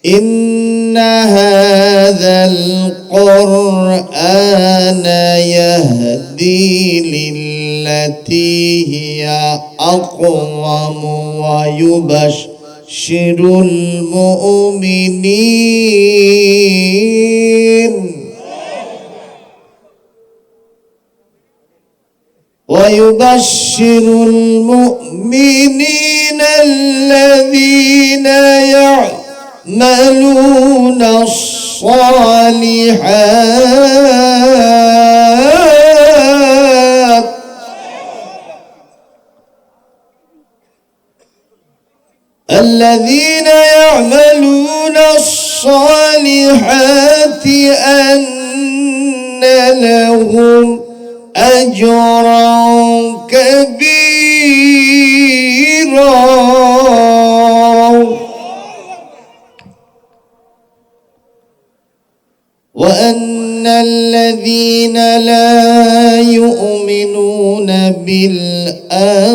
إن هذا القرآن يهدي للتي هي أقوم ويبشر المؤمنين الذين يعملون الصالحات أن لهم أجرا كبيرا وأن الذين لا يؤمنون بالآخرة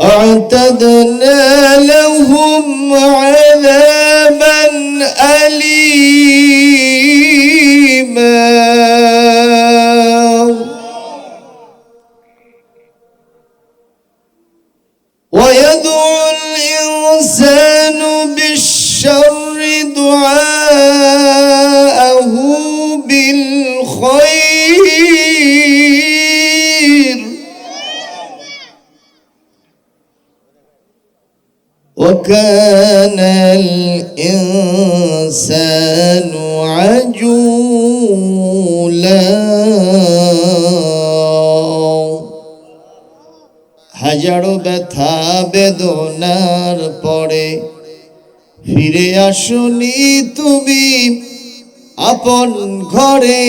أعتدنا لهم عذابا أليما ويدعو الإنسان بالشر دعاءه بالخير وكان الإنسان عجولا হাজারো ব্যথা বেদনার পরে ফিরে আসুনি তুমি আপন ঘরে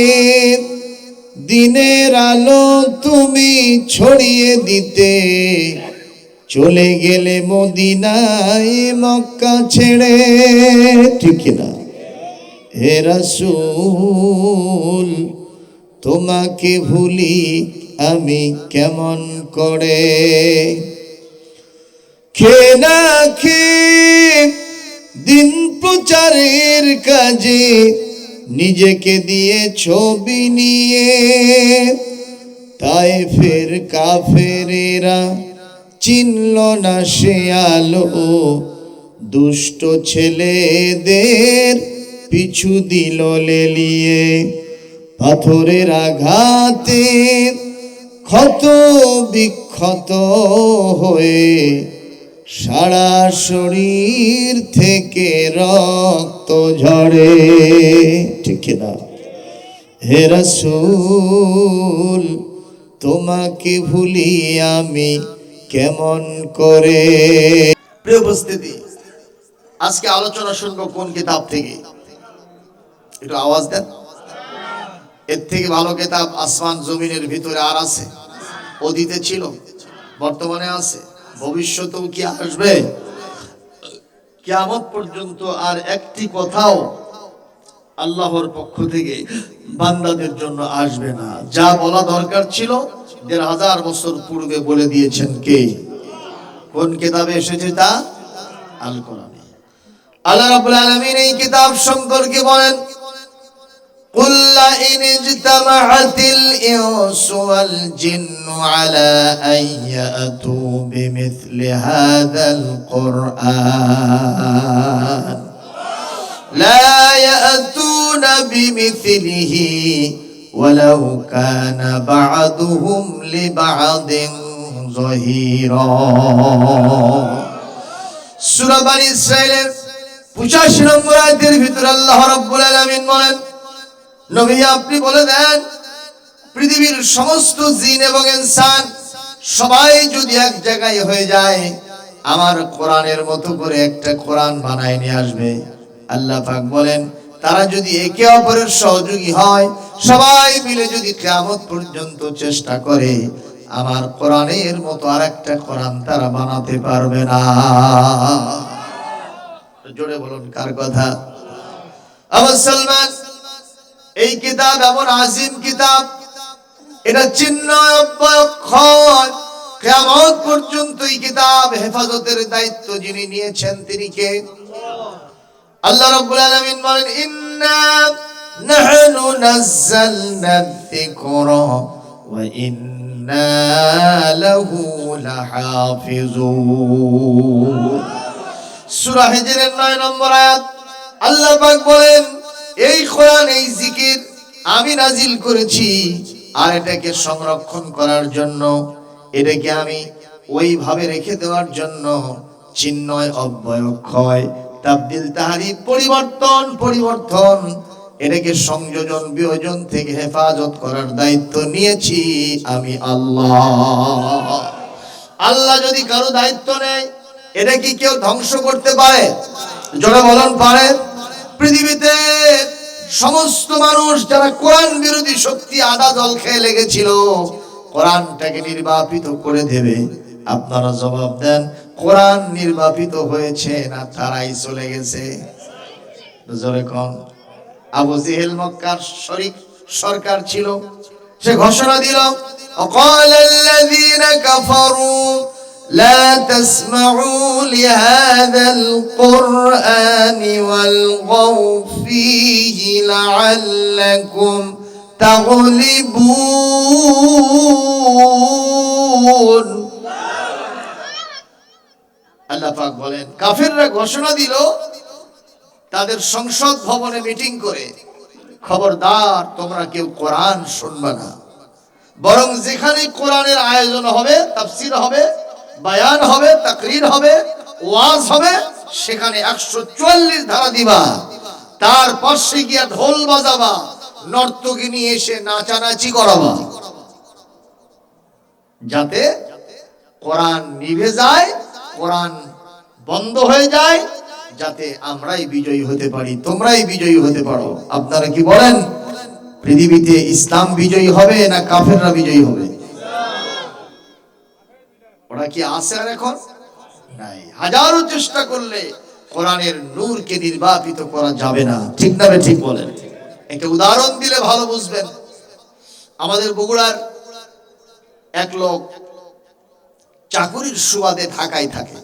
দিনের আলো তুমি ছড়িয়ে দিতে চলে গেলে মদিনায় মক্কা ছেড়ে ঠিক না হে রাসূল তোমাকে ভুলি আমি কেমন করে খেয়ে না খেয়ে দিন প্রচারের কাজে নিজেকে দিয়ে ছবি নিয়ে তায়েফের কাফেরেরা চিনল না সে আলো দুষ্ট ছেলেদের পিছু দিল লেলিয়ে পাথরের আঘাতে ক্ষত বিক্ষত হয়ে সারা শরীর থেকে রক্ত ঝরে ঠিক না হে রাসূল তোমাকে ভুলি আমি কেমন করে প্রিয় উপস্থিতি আজকে আলোচনা শুনবো কোন কিতাব থেকে একটু আওয়াজ দেন এর থেকে ভালো কিতাব আসমান জমিনের ভিতরে আর আছে অতীতে ছিল বর্তমানে আছে ভবিষ্যতেও কি আসবে কিয়ামত পর্যন্ত আর একটি কথাও আল্লাহর পক্ষ থেকে বান্দাদের জন্য আসবে না যা বলা দরকার ছিল ১৫০০ বছর পূর্বে বলে দিয়েছেন কে কোন কিতাবে এসেছে তা আল কোরআনে আল্লাহ রাব্বুল আলামিন এই কিতাব সম্পর্কে বলেন قل إن اجتمعت الإنس والجن على أن يأتوا بمثل هذا القرآن لا يأتون بمثله ولو كان بعضهم لبعض ظهيرا সূরা বনী ইসরাঈলের 85 নম্বর আয়াতের ভিতর আল্লাহ রাব্বুল আলামিন বলেন নবী আপনি বলে দেন পৃথিবীর সমস্ত জিন এবং ইনসান সবাই যদি এক জায়গায় হয়ে যায় আমার কোরআনের মতো করে একটা কোরআন বানায় নিয়ে আসবে আল্লাহ পাক বলেন তারা যদি একে অপরের সহযোগী হয় সবাই মিলে যদি কিয়ামত পর্যন্ত চেষ্টা করে আমার কোরআনের মতো আরেকটা কোরআন তারা বানাতে পারবে না জোরে বলুন কার কথা আবু সালমান এই কিতাব এমন আজিম কিতাব এটা চিহ্ন অক্ষয় কিয়ামত পর্যন্ত এই কিতাব হেফাজতের দায়িত্ব যিনি নিয়েছেন তিনি কে? আল্লাহ রাব্বুল আলামিন বলেন ইন্না নাহনু নাযালনা যিকরা ওয়া ইন্না লাহু লাহাফিজুন। সূরা হিজরের 9 নম্বর আয়াত। আল্লাহ পাক বলেন এই কোরআন এই জিকির আমি নাজিল করেছি আর এটাকে সংরক্ষণ করার জন্য, এটাকে আমি ওইভাবে রেখে দেওয়ার জন্য, চিহ্নয় অব্যয় অক্ষয় তাবদীল তাহরিফ পরিবর্তন এটাকে সংযোজন বিয়োজন থেকে হেফাজত করার দায়িত্ব নিয়েছি আমি আল্লাহ। আল্লাহ যদি কারো দায়িত্ব নেয় এটা কি কেউ ধ্বংস করতে পারে? জোরে বলেন পারে? পৃথিবীতে সমস্ত মানুষ যারা কোরআন বিরোধী শক্তি আদা জল খেয়ে লেগেছিল কোরআনটাকে নির্বাপিত করে দেবে, আপনারা জবাব দেন কোরআন নির্বাপিত হয়েছে না তারাই চলে গেছে? জোরে কোন? আবু জেহেল মক্কার শরিক সরকার ছিল, সে ঘোষণা দিল وقال الذين كفروا لا تسمعوا لهذا القرآن والغوا فيه لعلكم تغلبون। আল্লাহ পাক বলেন কাফেররা ঘোষণা দিল তাদের সংসদ ভবনে মিটিং করে, খবরদার তোমরা কেউ কোরআন শুনবে না, বরং যেখানে কোরআনের আয়োজন হবে, তাফসীর হবে, বায়ান হবে, তাকরীর হবে, ওয়াজ হবে, সেখানে 144 ধারা দিবা, তার পাশে গিয়া ঢোল বাজাবা, নর্তকী নিয়ে এসে নাচানাচি করাবা, যাতে কোরআন নিভে যায়, কোরআন বন্ধ হয়ে যায়, যাতে আমরাই বিজয়ী হতে পারি, তোমরাই বিজয়ী হতে পারো। আপনারা কি বলেন পৃথিবীতে ইসলাম বিজয়ী হবে না কাফেররা বিজয়ী হবে? ওরা কি আছে আর এখন? নাই। হাজারো চেষ্টা করলে কোরআনের নূরকে নির্বাপিত করা যাবে না, ঠিক না? ঠিক বলেন। একটা উদাহরণ দিলে ভালো বুঝবেন। আমাদের বগুড়ার এক লোক চাকুরির সুবাদে ঢাকায় থাকে,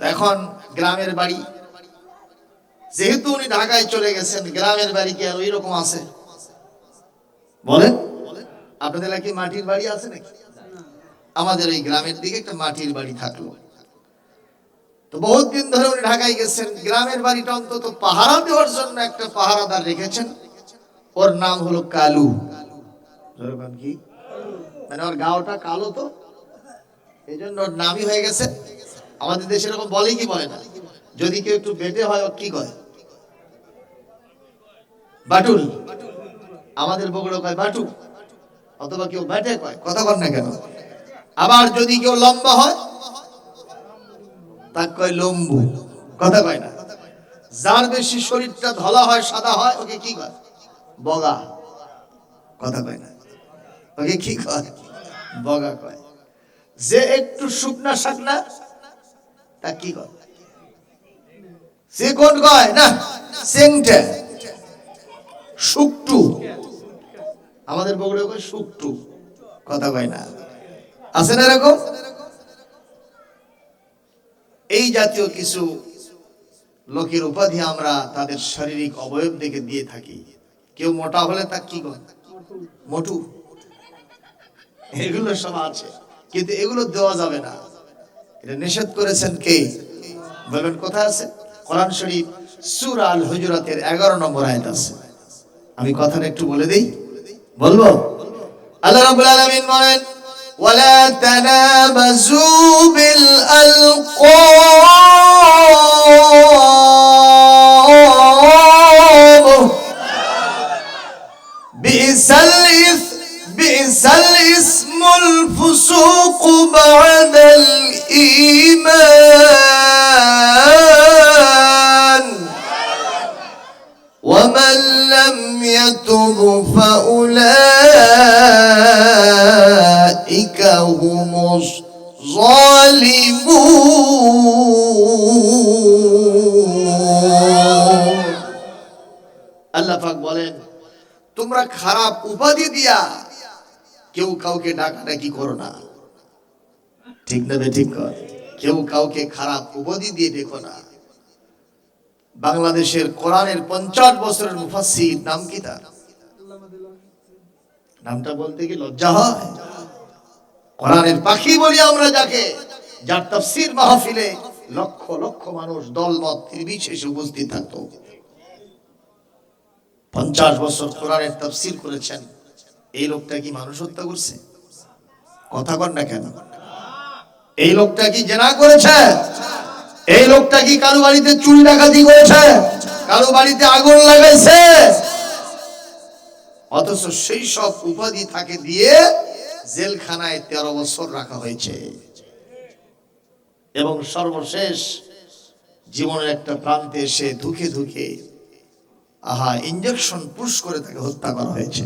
এখন গ্রামের বাড়ি, যেহেতু উনি ঢাকায় চলে গেছেন, গ্রামের বাড়ি কি আর ওই রকম আছে? বলেন আপনাদের কি মাটির বাড়ি আছে নাকি? আমাদের এই গ্রামের দিকে একটা মাটির বাড়ি থাকলো, তো বহুত দিন ধরে উনি ঢাকায় গেছেন, গ্রামের বাড়িটা অন্তত পাহারা দেওয়ার জন্য একটা পাহারাদার রেখেছেন, ওর নাম হলো কালু। কি মানে ওর গাওটা কালো, তো এই জন্য ওর নামই হয়ে গেছে। আমাদের দেশে এরকম বলে কি বলে না? যদি কেউ একটু বেটে হয় ওর কি কয়? বাটুল। আমাদের বগুড়া কয় বাটু, অথবা কেউ বেটে কয়, কথা কর না কেন? আবার যদি কেউ লম্বা হয় তাকে কয় লম্বু, কথা কয় না? যার বেশি শরীরটা ধলা হয়, সাদা হয়, ওকে কি কয়? বগা, কথা কয় না? ওকে কি কয়? বগা কয়। যে একটু শুকনা শাকনা তা কি কয়? সে কোন কয় না? সেংটে, শুকটু। আমাদের বগুড়া কয় শুকটু, কথা কয় না? আছে না এরকম? এই জাতীয় কিছু লোকের উপাধি আমরা তাদের শারীরিক অবয়ব দেখে দিয়ে থাকি। কেউ মোটা হলে তা কি কয়? মোটু। এগুলো সব আছে, কিন্তু এগুলো দেওয়া যাবে না, এটা নিষেধ করেছেন কে? বলবেন কোথায় আছে? কোরআন শরীফ সূরা আল হুজুরাতের 11 নম্বর আয়াত আছে। আমি কথাটা একটু বলে দেই, বলবো? আল্লাহ রাব্বুল আলামিন বলেন ওয়ালা তানাবাজু বিল আলকাব বিসাল ইসমুল ফুসুক বাদাল ঈমান ومن لم يتب فأولئك هم الظالمون। আল্লাহ পাক বলেন তোমরা খারাপ উপাধি দিয়া কেউ কাউকে ডাকাডাকি করো না। ঠিক না ঠিক কর, কেউ কাউকে খারাপ উপাধি দিয়ে দেখো না। বাংলাদেশের কোরআনের 50 বছরের মুফাসসির নাম কি তার? নামটা বলতে কি লজ্জা হয়? কোরআনের পাখি বলি আমরা যাকে, যার তাফসীর মাহফিলে লক্ষ লক্ষ মানুষ দলমত নির্বিশেষে উপস্থিত থাকতো। 50 বছর কোরআনের তাফসীর করেছেন। এই লোকটা কি মানুষ হত্যা করছে? কথা কন না কেন? এই লোকটা কি জেনা করেছে? এই লোকটা কি কারো বাড়িতে চুরি ডাকাতি করেছে? কারো বাড়িতে আগুন লাগাইছে? অথচ সেই সব উপাধি তাকে দিয়ে জেলখানায় 13 বছর রাখা হয়েছে এবং সর্বশেষ জীবনের একটা প্রান্তে এসে ধুকে ধুকে ইঞ্জেকশন পুশ করে তাকে হত্যা করা হয়েছে।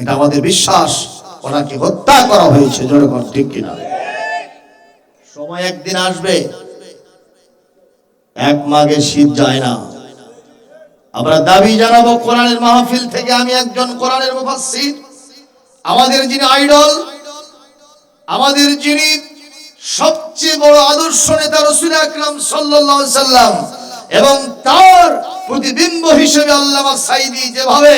এটা আমাদের বিশ্বাস, ওনাকে হত্যা করা হয়েছে। জোরে বল ঠিক কিনা? সময় একদিন আসবে, এক মাঘে শীত যায় না, আমরা দাবি জানাবো কোরআনের মাহফিল থেকে, আমি একজন কোরআনের মুফাসসির, আমাদের যিনি আইডল, আমাদের যিনি সবচেয়ে বড় আদর্শ নেতা রাসূল আকরাম সাল্লাল্লাহু আলাইহি সাল্লাম, এবং তার প্রতিবিম্ব হিসেবে আল্লামা সাঈদী যেভাবে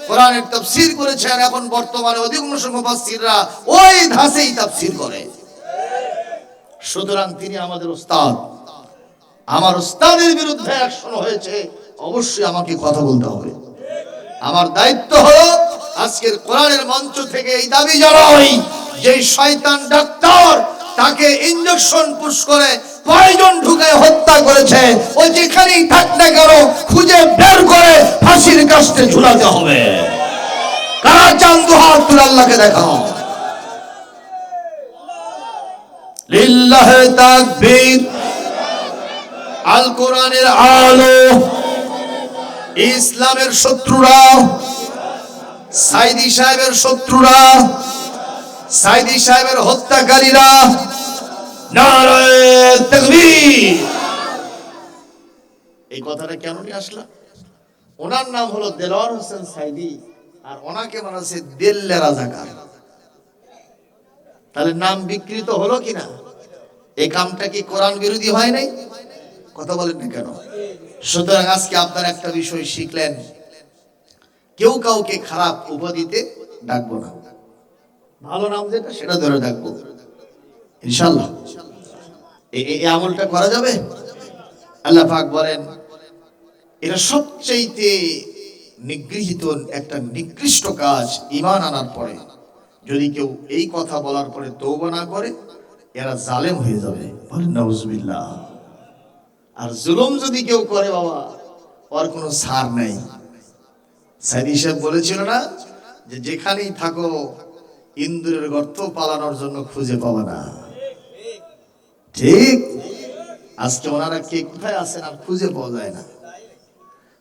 কোরআনের তাফসীর করেছেন, এখন বর্তমানে অধিকাংশ মুফাসসিররা ওই ধাঁচেই তাফসীর করে। সুতরাং তিনি আমাদের উস্তাদ। আমার উস্তাদের বিরুদ্ধে অ্যাকশন হয়েছে, অবশ্যই আমাকে কথা বলতে হবে। আমার দায়িত্ব হলো আজকের কোরআনের মঞ্চ থেকে এই দাবি জানাই, যে শয়তান ডাক্তার তাকে ইনজেকশন পুশ করে পয়জন ঢুকায় হত্যা করেছে, ও যেখানেই থাক না কেন খুঁজে বের করে ফাঁসির কাস্টে ঝুলাতে হবে। কারা চান দুহাত তুলে আল্লাহকে দেখাও। লিল্লাহি তাকবীর। আল কোরআনের আলো। ইসলামের শত্রুরা, সাঈদী সাহেবের শত্রুরা, সাঈদী সাহেবের হত্যাকারীরা, নারায়ে তাকবীর। এই কথাটা কেন নিয়ে আসলাম? ওনার নাম হলো দেলোয়ার হোসেন সাঈদী, আর ওনাকে বলা হচ্ছে দিল্লে রাজাকার। তাহলে নাম বিকৃত হলো কিনা? এই কামটা কি কোরআন বিরোধী হয় নাই? কথা বলেন না কেন? সুতরাং আজকে আপনারা একটা বিষয় শিখলেন, কেউ কাউকে খারাপ উপাধিতে ডাকবো না, ভালো নাম যেটা সেটা ধরে ডাকবো ইনশাআল্লাহ। এই আমলটা করা যাবে। আল্লাহ পাক বলেন এটা সবচেয়ে নিগৃহীত একটা নিকৃষ্ট কাজ। ঈমান আনার পরে যদি কেউ এই কথা বলার পরে তওবা না করে, এরা জালেম হয়ে যাবে। বলেন নাউজুবিল্লাহ। আর জুলুম যদি কেউ করে, বাবা ওর কোনো ছাড় নাই। সাঈদী সাহেব বলেছিল না যে যেখানেই থাকো ইন্দুরের গর্ত পালানোর জন্য খুঁজে পাবে না। ঠিক আজকে ওনারা কে কোথায় আছেন আর খুঁজে পাওয়া যায় না।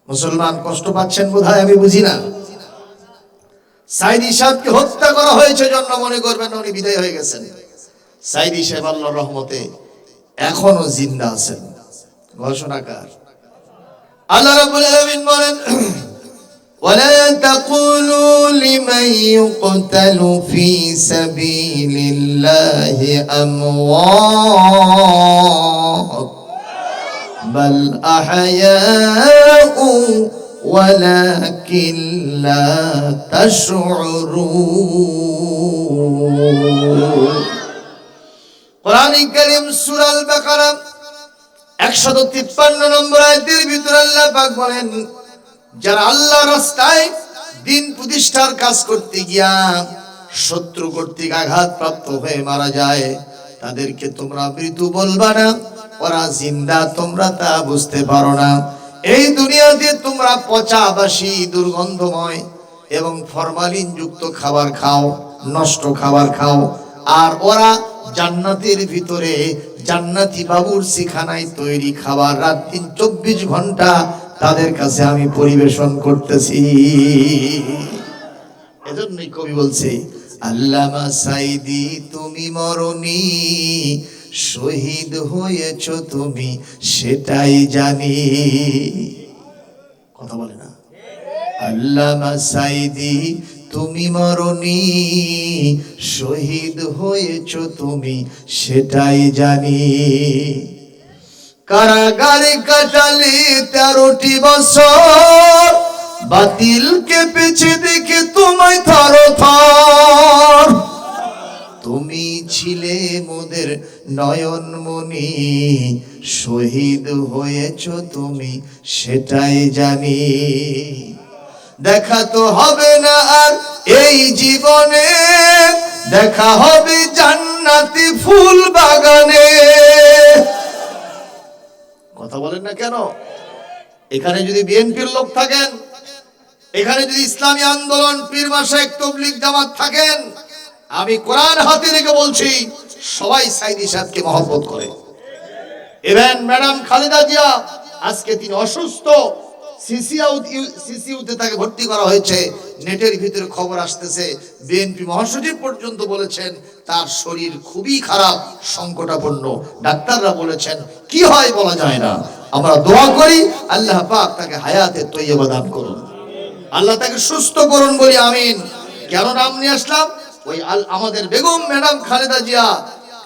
মুসলমান কষ্ট পাচ্ছেন বোধহয়, আমি বুঝি না। সাঈদী সাহেবকে হত্যা করা হয়েছে জন্য মনে করবেন উনি বিদায় হয়ে গেছেন। সাঈদী সাহেব আল্লাহর রহমতে এখনো জিন্দা আছেন। ঘোষণাকার আল্লাহ রাব্বুল আলামিন বলেন, ওয়ালা তাকুলু লিমান ইউকতালু ফি সাবিলিল্লাহি আমওয়াত বাল আহয়াউ ওয়ালাকিন লা তাশউরুন। কোরআন কারীম সূরা আল বাকারা 153 নম্বর আয়াতের ভিতরে আল্লাহ পাক বলেন, যারা আল্লাহর রাস্তায় দিন প্রতিষ্ঠার কাজ করতে গিয়া শত্রু কর্তৃক আঘাতপ্রাপ্ত হয়ে মারা যায়, তাদেরকে তোমরা মৃত্যু বলবা না, ওরা জিন্দা, তোমরা তা বুঝতে পারো না। এই দুনিয়াতে তোমরা পচাবাসী, দুর্গন্ধময় এবং ফরমালিন যুক্ত খাবার খাও, নষ্ট খাবার খাও, আর ওরা জান্নাতের ভিতরে জান্নাতি বাবুর্চি খানায় তৈরি খাবার রাত দিন 24 ঘন্টা তাদের কাছে আমি পরিবেশন করতেছি। এজন্যই কবি বলছে, আল্লামা সাঈদী তুমি মরনি, শহীদ হয়েছো তুমি সেটাই জানি। কথা বলে না? আল্লামা সাইদি তুমি মরনি, শহীদ হয়েছ তুমি সেটাই জানি। কারাগারে কাটালে 13টি বছর, বাতিলকে পেছে দেখে তোমায় থরথর। তুমি ছিলে মোদের নয়নমণি, শহীদ হয়েছ তুমি সেটাই জানি। দেখা তো হবে না আর এই জীবনে, দেখা হবে জান্নাতি ফুল বাগানে। কথা বলেন না কেন? এখানে যদি বিএনপির লোক থাকেন, এখানে যদি ইসলামী আন্দোলন, পীর মাশায়েখ, তাবলীগ জামাত থাকেন, আমি কোরআন হাতে রেখে বলছি সবাই সাইদি সাহেবকে মহব্বত করে। ইভেন ম্যাডাম খালেদা জিয়া, আজকে তিনি অসুস্থ, সিসিউতে তাকে ভর্তি করা হয়েছে। নেটের ভিতরে খবর আসতেছে, বিএনপি মহাসচিব পর্যন্ত বলেছেন তার শরীর খুবই খারাপ, সংকটাপন্ন। ডাক্তাররা বলেছেন কি হয় বলা যায় না। আমরা দোয়া করি আল্লাহ পাক তাকে হায়াতে তৈয়বা দান করুন, আল্লাহ তাকে সুস্থ করুন বলি আমিন। কেন নাম নিয়ে আসলাম? ওই আমাদের বেগম ম্যাডাম খালেদা জিয়া,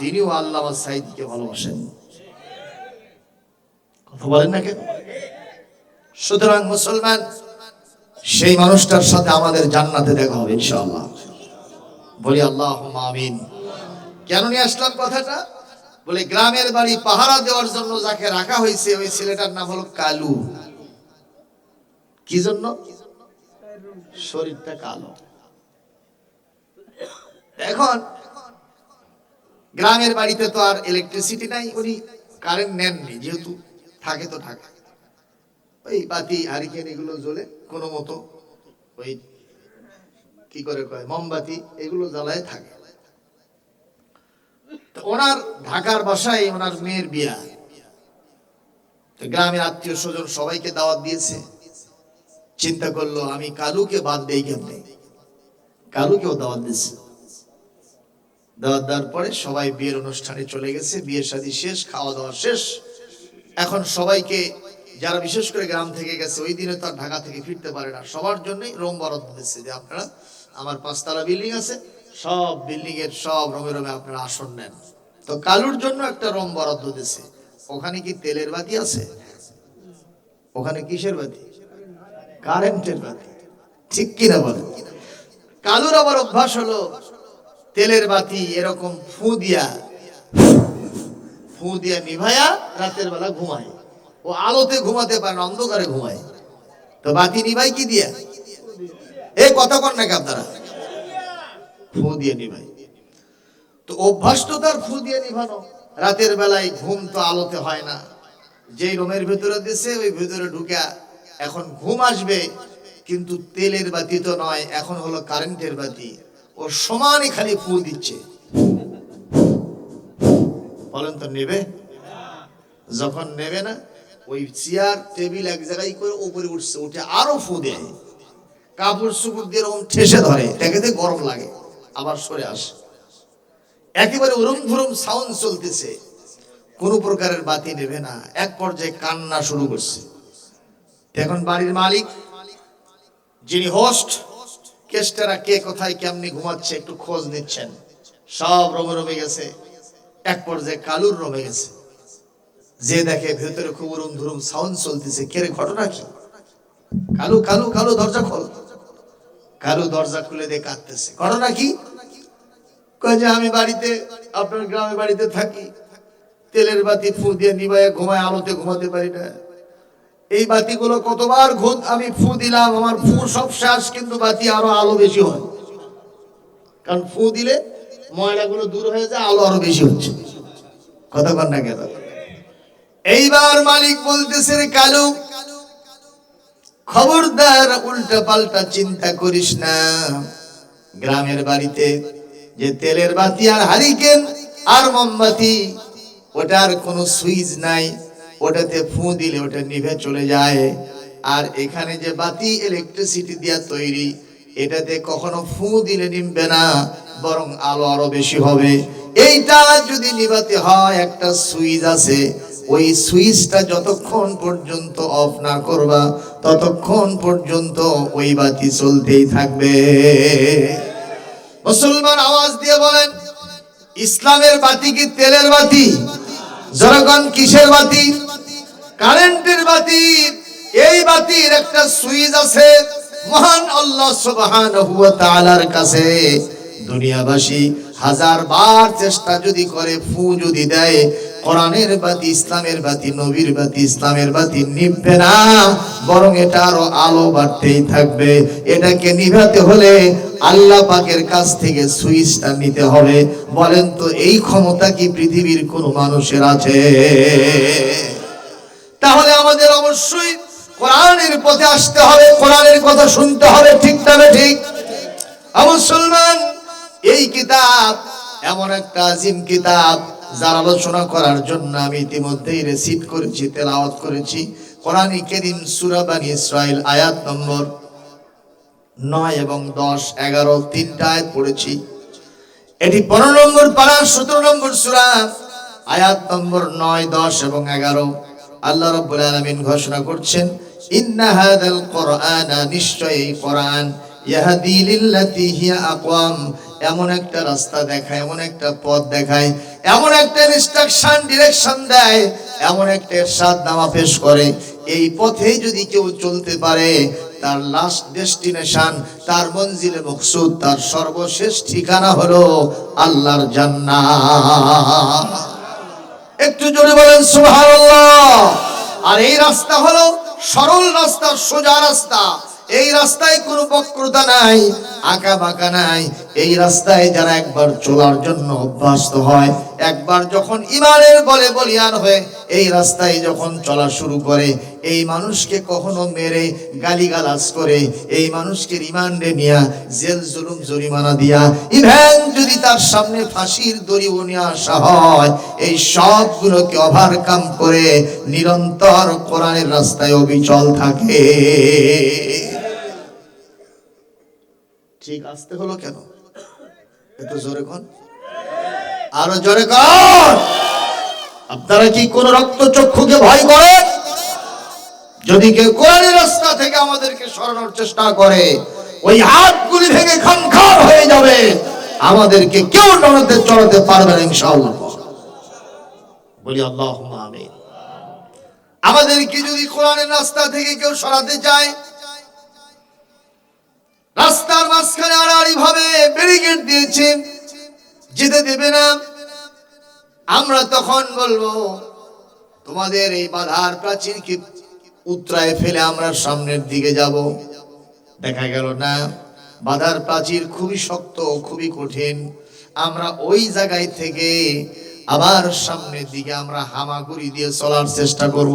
তিনিও আল্লামা সাইদিকে ভালোবাসেন। কথা বলেন না কেন? সুতরাং মুসলমান, সেই মানুষটার সাথে আমাদের জান্নাতে দেখা হবে ইনশাআল্লাহ, বলি আল্লাহুম্মা আমিন। কেন নিয়ে আসলাম কথাটা? বলে গ্রামের বাড়ি পাহারা দেওয়ার জন্য যাকে রাখা হয়েছে, ওই ছেলেটার নাম হলো কালু। কি জন্য? শরীরটা কালো। এখন গ্রামের বাড়িতে তো আর ইলেকট্রিসিটি নাই, উনি কারেন্ট নেননি, যেহেতু থাকে তো থাকে, ওই বাতি হারিকেন এগুলো জ্বলে কোনো মতো, ওই কি করে কয় মোমবাতি, এগুলো জ্বালায় থাকে। তো ওনার ঢাকার বাসায় ওনার মেয়ের বিয়া, গ্রামের আত্মীয় স্বজন সবাইকে দাওয়াত দিয়েছে। চিন্তা করলো আমি কালুকে বাদ দেই কেমনে, কালুকেও দাওয়াত দিয়েছে। দাওয়াত দেওয়ার পরে সবাই বিয়ের অনুষ্ঠানে চলে গেছে, বিয়ে শাদী শেষ, খাওয়া দাওয়া শেষ। এখন সবাইকে, যারা বিশেষ করে গ্রাম থেকে গেছে, ওই দিনে তো আর ঢাকা থেকে ফিরতে পারে না, সবার জন্যই রুম বরাদ্দ দিচ্ছে যে আপনারা, আমার 5তলা বিল্ডিং আছে, সব বিল্ডিং এর সব রুমে রুমে আপনারা আসন নেন। তো কালুর জন্য একটা রুম বরাদ্দ দিচ্ছে। ওখানে কি তেলের বাতি আছে? ওখানে কিসের বাতি? কারেন্টের বাতি। ঠিক কিনা বলেন? কালুর আবার অভ্যাস হলো তেলের বাতি এরকম ফু দিয়া নিভায়া রাতের বেলা ঘুমায়। ও আলোতে ঘুমাতে পারে না, অন্ধকারে ঘুমায়। তো বাতি নিভাই কি দিয়া? এই কথা কন নাকি আপনারা? ফু দিয়ে নিভাই। তো অভ্যাস তো তার ফু দিয়ে নিভানো। রাতের বেলায় ঘুম তো আলোতে হয় না, যেই রুমের ভিতরে দিছে ওই ভিতরে ঢুকা এখন ঘুম আসবে, কিন্তু তেলের বাতি তো নয়, এখন হলো কারেন্টের বাতি। ও সমানই খালি ফু দিচ্ছে। বলেন তো নেবে? যখন নেবে না, ওই চেয়ার টেবিল এক জায়গায় করে উপরে উঠছে, উঠে আরো ফু দেয়, কাপড় চুপড় দিয়ে এরকম ঠেসে ধরে, দেখে গরম লাগে, আবার সরে আসে। একেবারে উরুম ধুরুম সাউন্ড চলতেছে, কোন প্রকারের বাতি নেবে না। এক পর্যায়ে কান্না শুরু করছে। এখন বাড়ির মালিক, যিনি হোস্ট, কেস্টারা কে কোথায় কেমনি ঘুমাচ্ছে একটু খোঁজ নিচ্ছেন। সব রোমে রোমে গেছে। এক পর্যায়ে কালুর রোমে গেছে, যে দেখে ভেতরে খুব উরুম ধুরুম সাউন্ড চলতেছে। কে রে, ঘটনা কি? কালু কালু কালু দরজা খোল। কালু দরজা খুলে দিয়ে কাঁদতেছে। ঘটনা কি? কয় যে আমি বাড়িতে, আপনার গ্রামের বাড়িতে থাকি, তেলের বাতি ফু দিয়ে নিভায় ঘুমায়, আলোতে ঘুমাতে পারি না। এই বাতিগুলো কতবার আমি ফু দিলাম, আমার ফু সব শেষ, কিন্তু বাতি আরো আলো বেশি হয়। কারণ ফু দিলে ময়লাগুলো দূর হয়ে যায়, আলো আরো বেশি হচ্ছে। কথা কন না কেন? এইবার মালিক বলতেছে, রে কালু, খবরদার উল্টা পাল্টা চিন্তা করিস না। গ্রামের বাড়িতে যে তেলের বাতি আর হারিকেন আর মোমবাতি, ওটার কোনো সুইচ নাই, ওটাতে ফু দিলে ওটা নিভে চলে যায়। আর এখানে যে বাতি ইলেকট্রিসিটি দিয়া তৈরি, এটাতে কখনো ফু দিলে নিভবে না, বরং আলো আরো বেশি হবে। এইটা যদি নিভাতে হয়, একটা সুইচ আছে, ওই সুইচটা যতক্ষণ পর্যন্ত অফ না করবা ততক্ষণ পর্যন্ত ওই বাতি চলতেই থাকবে। মুসলমান আওয়াজ দিয়ে বলেন, ইসলামের বাতি কি তেলের বাতি? জনগণ কিসের বাতি? কারেন্টের বাতি। এই বাতির একটা সুইচ আছে মহান আল্লাহ সুবহানাহু ওয়া তাআলার কাছে। দুনিয়াবাসী হাজার বার চেষ্টা যদি করে, ফু যদি দেয়, কোরআনের বাতি, ইসলামের বাতি, নবীর বাতি, ইসলামের বাতি নিভবে না, বরং এটা আরো আলো বাড়তেই থাকবে। এটাকে নিভাতে হলে আল্লাহ পাকের কাছ থেকে সুইচটা নিতে হবে। বলেন তো, এই ক্ষমতা কি পৃথিবীর কোন মানুষের আছে? তাহলে আমাদের অবশ্যই কোরআনের পথে আসতে হবে, কোরআনের কথা শুনতে হবে। ঠিক তবে ঠিক মুসলমান, এই কিতাব এমন একটা আজিম কিতাব যার আলোচনা করার জন্য আমি ইতিমধ্যেই রেসিট করেছি, তেলাওয়াত করেছি। কোরআন কারীম সূরা বনী ইসরাইল আয়াত নম্বর 9 এবং 10, 11 তিনটা আয়াত পড়েছি। এটি 15 নম্বর পারা 17 নম্বর সূরা, আয়াত নম্বর 9, 10 এবং 11। আল্লাহ রাব্বুল আলামিন ঘোষণা করছেন, ইন্না হাযাল কুরআনা, নিশ্চয়ই কোরআন, ইয়াহদি লিল্লাতি হিয়া আকওয়াম, এমন একটা রাস্তা দেখায়, এমন একটা পথ দেখায়, এমন একটা ইনস্ট্রাকশন, ডিরেকশন দেয়, এমন একটা ইরশাদ নামা পেশ করে। এই পথেই যদি কেউ চলতে পারে, তার লাস্ট ডেস্টিনেশন, তার মঞ্জিলে মকসুদ, তার সর্বশেষ ঠিকানা হলো আল্লাহর জান্নাত। একটু জোরে বলেন সুবহানাল্লাহ। আর এই রাস্তা হলো সরল রাস্তা, সোজা রাস্তা। এই রাস্তায় কোনো বক্রতা নাই, আঁকা বাঁকা নাই। এই রাস্তায় যারা একবার চলার জন্য অভ্যস্ত হয়, একবার যখন ঈমানের বলে বলিয়ান হয়ে এই রাস্তায় যখন চলা শুরু করে, এই মানুষকে কখনো মেরে গালিগালাজ করে, এই মানুষকে রিমান্ডে নিয়া জেল জুলুম জরিমানা দিয়া, ইভেন যদি তার সামনে ফাঁসির দড়িও নিয়ে আসা হয়, এই সবগুলোকে ওভারকাম করে নিরন্তর কোরআনের রাস্তায় অবিচল থাকে। ঠিক আসতে হলো কেন? একটু জোরে কোন, আরো জোরে কোন। আপনারা কি কোন রক্তচক্ষুকে ভয় করেন? যদি কেউ কোরআনের রাস্তা থেকে আমাদেরকে সরানোর চেষ্টা করে, ওই হাতগুলি ভেঙে খানখান হয়ে যাবে। আমাদেরকে কেউ চড়াতে পারবে না ইনশাআল্লাহ। বলি আল্লাহুম্মা আমিন। আমাদেরকে যদি কোরআনের রাস্তা থেকে কেউ সরাতে চায়, রাস্তার মাঝখানে আড়াআড়ি ভাবে ব্যারিকেড দিয়েছে, যেতে দেবে না, আমরা তখন বলবো, তোমাদের এই বাধার প্রাচীরকে উতরায় ফেলে আমরা সামনের দিকে যাব। দেখা গেল না, বাধার প্রাচীর খুবই শক্ত, খুবই কঠিন। আমরা ওই জায়গায় থেকে আবার সামনের দিকে আমরা হামাগুড়ি দিয়ে চলার চেষ্টা করব।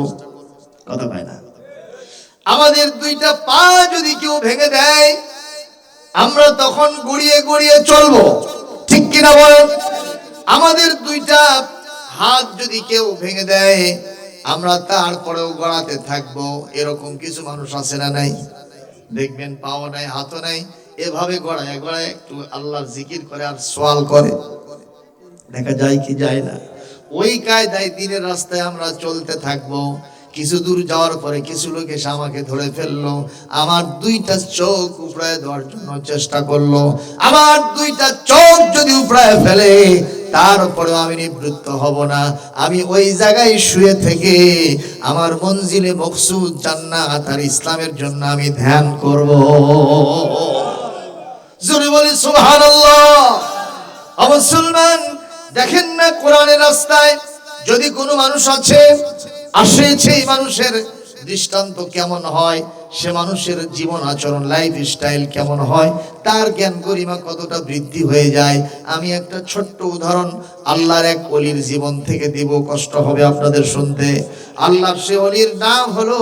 কথা পায় না। আমাদের দুইটা পা যদি কেউ ভেঙে দেয়, আমরা তখন গড়িয়ে গড়িয়ে চলবো। ঠিক কিনা বলেন? আমাদের দুইটা হাত যদি কেউ ভেঙে দেয়, আমরা তারপরেও গড়াতে থাকবো। এরকম কিছু মানুষ আছে না নাই? দেখবেন পাও নাই, হাতও নাই, এভাবে গড়ায় গড়ায় একটু আল্লাহর জিকির করে আর সোয়াল করে। দেখা যায় কি যায় না? ওই কায়দায় দিনের রাস্তায় আমরা চলতে থাকবো। কিছু দূর যাওয়ার পরে কিছু লোক এসে আমাকে ধরে ফেললো, আমার দুইটা চোখ উপড়ায় দেওয়ার জন্য চেষ্টা করলো। আমার দুইটা চোখ যদি উপড়ায় ফেলে, তারপরেও আমি নিবৃত্ত হব না। আমি ওই জায়গায় শুয়ে থেকে আমার মঞ্জিলে মকসুদ জান্নাত আর ইসলামের জন্য আমি ধ্যান করব। জোরে বলি সুবহানাল্লাহ। মুসলমান, দেখেন না কোরআনের রাস্তায় যদি কোনো মানুষ আসে, সেই মানুষের দৃষ্টান্ত কেমন হয়, সে মানুষের জীবন আচরণ, লাইফ স্টাইল কেমন হয়, তার জ্ঞান গরিমা কতটা বৃদ্ধি হয়ে যায়। আমি একটা ছোট্ট উদাহরণ আল্লাহর এক ওলির জীবন থেকে দিব, কষ্ট হবে আপনাদের শুনতে। আল্লাহর সে ওলির নাম হলো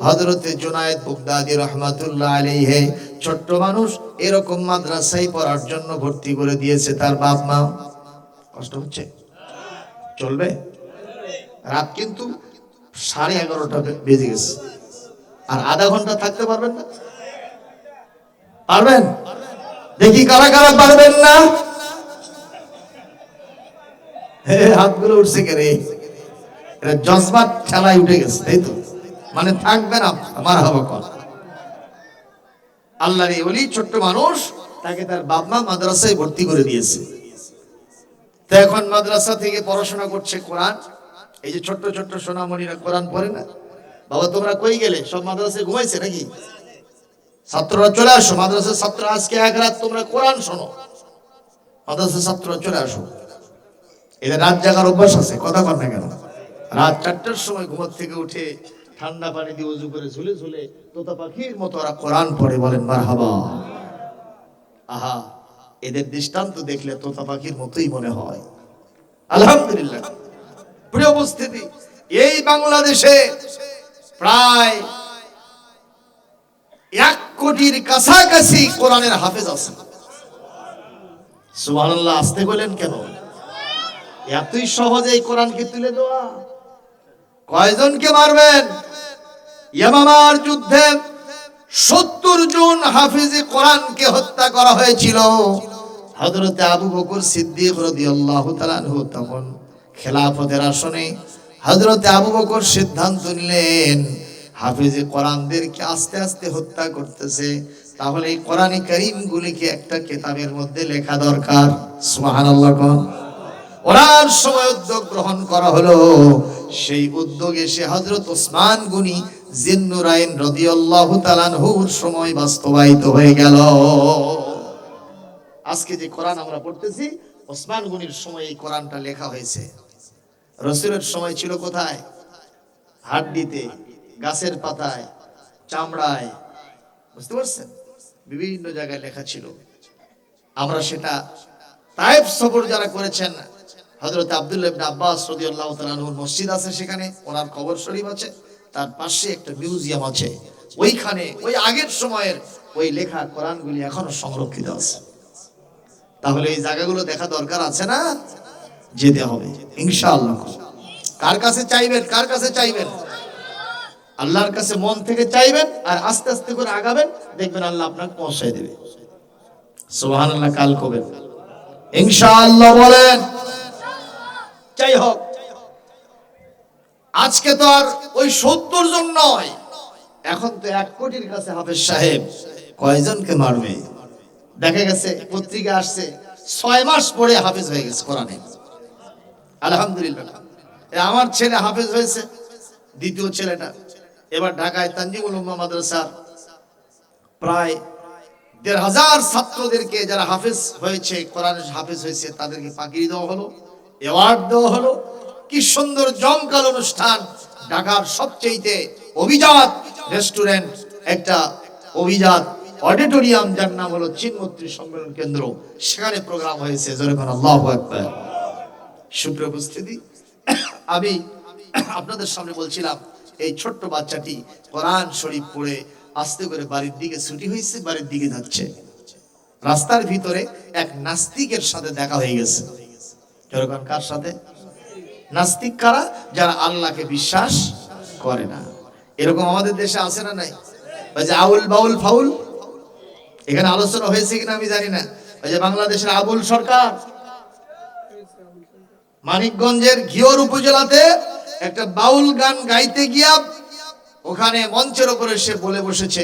হযরতে জুনায়েদ বাগদাদী রাহমাতুল্লাহ আলাইহি। ছোট্ট মানুষ, এরকম মাদ্রাসায় পড়ার জন্য ভর্তি করে দিয়েছে তার বাপ মা। কষ্ট হচ্ছে? চলবে? রাত কিন্তু 11:30 বেজে গেছে, আর আধা ঘন্টা থাকতে পারবেন না? পারবেন? দেখি কারা কারা পারবেন না, হাতগুলো উঠছে কে রে? এটা জজবাত ঠেলায় উঠে গেছে, তাই তো? মানে থাকবে না, মারহাবা কর। আল্লাহর এই ওলি ছোট্ট মানুষ, তাকে তার বাপ মা মাদ্রাসায় ভর্তি করে দিয়েছে। তো এখন মাদ্রাসা থেকে পড়াশোনা করছে কোরআন। এই যে ছোট্ট ছোট্ট সোনামণিরা কোরআন পড়ে না, বাবা তোমরা কই গেলে? সব মাদ্রাসায় ঘুমাইছে নাকি? ছাত্ররা চলে আসো, মাদ্রাসার ছাত্র আজকে এক রাত তোমরা কোরআন শোনো। মাদ্রাসার ছাত্ররা চলে আসো। এদের রাত জাগার অভ্যাস আছে, কথা কর না কেন? রাত 4টার সময় ঘুম থেকে উঠে ঠান্ডা পানি দিয়ে ওযু করে ঝুলে ঝুলে তোতা পাখির মতো ওরা কোরআন পড়ে, বলেন মারহাবা। আহা, এদের দৃষ্টান্ত দেখলে তোতা পাখির মতোই মনে হয়। আলহামদুলিল্লাহ। প্রিয় উপস্থিতি, এই বাংলাদেশে প্রায় 1 কোটির কাছাকাছি কোরআনের হাফেজ আছে। সুবহানাল্লাহ। আসতে বলেন কেন? এতই সহজে এই কোরআনকে তুলে দেওয়া। কয়জনকে মারবেন? ইয়ামামার যুদ্ধে 70 জন হাফেজে কোরআনকে হত্যা করা হয়েছিল। হযরতে আবু বকর সিদ্দিক রাদিয়াল্লাহু তাআলা আনহু তখন খেলাফতের আসনে। হযরতে আবু বকর সিদ্ধান্ত নিলেন, হাফেজে কোরআনদেরকে আস্তে আস্তে হত্যা করতেছে, তাহলে এই কোরআনে কারীম গুলিকে একটা কিতাবের মধ্যে লেখা দরকার। সুবহানাল্লাহ। ওনার সময় উদ্যোগ গ্রহণ করা হলো। সেই উদ্যোগে সে হযরত ওসমান গনি জিন্নুরাইন রাদিয়াল্লাহু তাআলা আনহুর সময় বাস্তবায়িত হয়ে গেল। আজকে যে কোরআন আমরা পড়তেছি, ওসমান গনির সময় এই কোরআনটা লেখা হয়েছে। রাসূলের সময় ছিল কোথায়? হাড্ডিতে, গাছের পাতায়, চামড়ায়, বুঝতে পারছেন? বিভিন্ন জায়গায় লেখা ছিল। আমরা সেটা তায়েফ সফর যারা করেছেন, হযরত আব্দুল্লাহ ইবনে আব্বাস রাদিয়াল্লাহু তাআলা আনহুর মসজিদ আছে, সেখানে ওনার কবর শরীফ আছে, তার পাশে একটা মিউজিয়াম আছে, ওইখানে ওই আগের সময়ের ওই লেখা কোরআনগুলি এখনো সংরক্ষিত আছে। তাহলে এই জায়গাগুলো দেখা দরকার আছে না? যেতে হবে ইনশাআল্লাহ। কার কাছে চাইবেন? কার কাছে চাইবেন? আল্লাহর কাছে মন থেকে চাইবেন, আর আস্তে আস্তে করে আগাবেন, দেখবেন আল্লাহ আপনাকে পৌঁছায় দেবে। সুবহানাল্লাহ। কাল কবেন ইনশাআল্লাহ বলেন। যাই হোক, আজকে তো আর ওই 70 জন নয়, এখন তো 1 কোটির কাছে হাফেজ সাহেব। কয়জনকে মারবে? দেখা গেছে পত্রিকা আসছে 6 মাস পরে হাফেজ হয়ে গেছে কোরআনে। আলহামদুলিল্লাহ। আমার ছেলে হাফেজ হয়েছে, দ্বিতীয় ছেলেটা। এবার ঢাকায় তানজিমুল উম্মাহ মাদ্রাসা প্রায় 1,500 ছাত্রদেরকে, যারা হাফেজ হয়েছে, কোরআনের হাফেজ হয়েছে, তাদেরকে পাগড়ি দেওয়া হলো, অ্যাওয়ার্ড দেওয়া হলো। কি সুন্দর জমকালো অনুষ্ঠান। ঢাকার সবচেয়ে অভিজাত রেস্টুরেন্ট, একটা অভিজাত অডিটোরিয়াম, যার নাম হলো চিনমৈত্রী সম্মেলন কেন্দ্র, সেখানে প্রোগ্রাম হয়েছে। যখন আল্লাহু আকবার। সুপ্রিয় উপস্থিতি, আমি আপনাদের সামনে বলছিলাম, এই ছোট্ট বাচ্চাটি কোরআন শরীফ পড়ে আস্তে করে বাড়ির দিকে ছুটি হয়েছে, বাড়ির দিকে যাচ্ছে। রাস্তার ভিতরে এক নাস্তিকের সাথে দেখা হয়ে গেছে। যখন কার সাথে? নাস্তিক কারা? যারা আল্লাহকে বিশ্বাস করে না। এরকম আমাদের দেশে আছে না নাই? ওই যে আউল বাউল ফাউল, এখানে আলোচনা হয়েছে কিনা আমি জানি না। ওই যে বাংলাদেশের আবুল সরকার মানিকগঞ্জের ঘিওর উপজেলাতে একটা বাউল গান গাইতে গিয়া ওখানে মঞ্চের উপরে সে বলে বসেছে,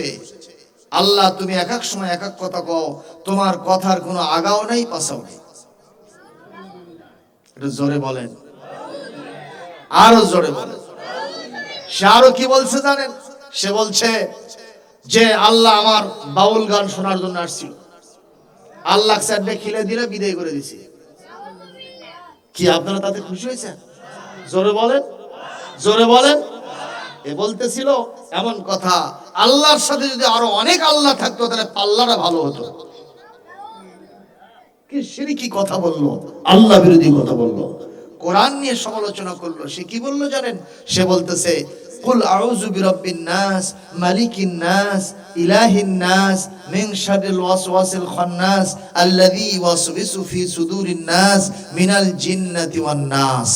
আল্লাহ তুমি এক এক সময় এক এক কথা কও, তোমার কথার কোনো আগাও নাই পাছাও নেই। একটু জোরে বলেন, আরো জোরে বলেন। সে আরো কি বলছে জানেন? সে বলছে যে আল্লাহ আমার বাউল গান শোনার জন্য আসছিল, আল্লাহ স্যারকে খিলে দিলে বিদায় করে দিছি। কি আপনারা তাতে খুশি হয়েছেন? জোরে বলেন, জোরে বলেন। এ বলতেছিল এমন কথা, আল্লাহর সাথে যদি আরো অনেক আল্লাহ থাকতো তাহলে পাল্লাটা ভালো হতো। কি শিরকি কথা বললো, আল্লাহ বিরোধী কথা বললো, কোরআন নিয়ে সমালোচনা করলো। সে কি বললো জানেন? সে বলতেছে, কুল আউযু বিরাব্বিন নাস মালিকিন নাস ইলাহিন নাস মিন শাররিল ওয়াসওয়াসিল খান্নাস আল্লাযী ওয়াসওয়িসু ফি সুদুরিন নাস মিনাল জিন্নাতি ওয়ান নাস।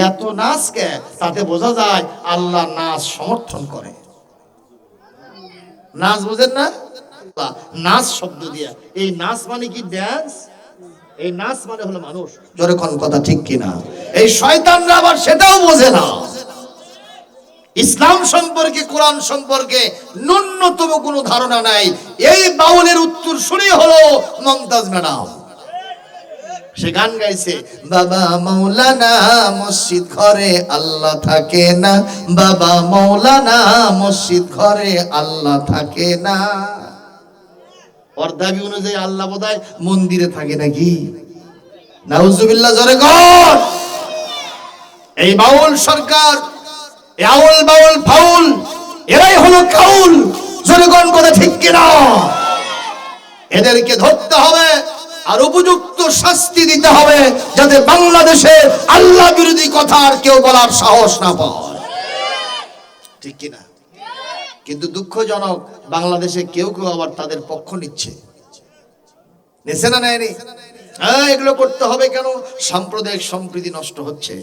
এত নাচ কে? তাতে বোঝা যায় আল্লাহ নাচ সমর্থন করে। নাচ বুঝেন না? নাচ শব্দ দিয়া, এই নাচ মানে কি? ড্যান্স। এই নাচ মানে হলো মানুষ। জোরে কোন কথা ঠিক কিনা? এই শয়তানরা আবার সেটাও বোঝে না। ইসলাম সম্পর্কে, কোরআন সম্পর্কে ন্যূনতম কোনো ধারণা নাই। এই বাউলের উত্তর শুনে হলো মমতাজ ম্যাডাম। সে গান গাইছে, বাবা মৌলানা মসজিদ ঘরে আল্লাহ থাকে না, বাবা মৌলানা মসজিদ ঘরে আল্লাহ থাকে না। ওর দাবি অনুযায়ী আল্লাহ বোধহয় মন্দিরে থাকে নাকি? নাউজুবিল্লাহ, জোরে কর। এই বাউল সরকার, আউল বাউল ফাউল, এরাই হলো কাউল। জোরে কোন কথা ঠিক কিনা? এদেরকে ধরতে হবে আর উপযুক্ত শাস্তি দিতে হবে, যাতে বাংলাদেশে আল্লাহ বিরোধী কথা আর কেউ বলার সাহস না পায়, ঠিক কিনা? কিন্তু দুঃখজনক, বাংলাদেশে কেউ কেউ আবার তাদের পক্ষ নিচ্ছে। নেছে না নেয়নি? হ্যাঁ, এগুলো করতে হবে কেন? সাম্প্রদায়িক সম্প্রীতি নষ্ট হচ্ছে।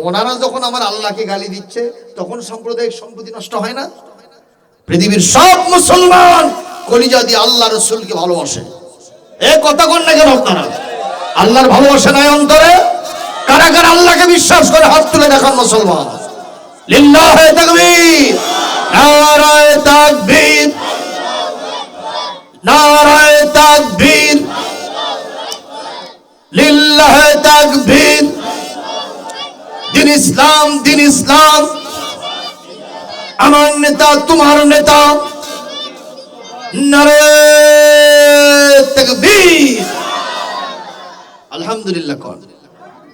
ওনারা যখন আমার আল্লাহকে গালি দিচ্ছে, তখন সাম্প্রদায়িক সম্প্রীতি নষ্ট হয় না? পৃথিবীর সব মুসলমান কলিজা দিয়ে আল্লাহ রসুলকে ভালোবাসে। এ কথা কোন না কেন আপনারা? আল্লাহর ভালোবাসা নাই অন্তরে? কারা কারা আল্লাহকে বিশ্বাস করে হাত তুলে দেখান মুসলমান। লিল্লাহে তাকবীর, নারায়ে তাকবীর, নারায়ে তাকবীর, লিল্লাহে তাকবীর। দিন ইসলাম, দিন ইসলাম। আমার নেতা তোমার নেতা, নারায়ে তাকবীর। আলহামদুলিল্লাহ কর।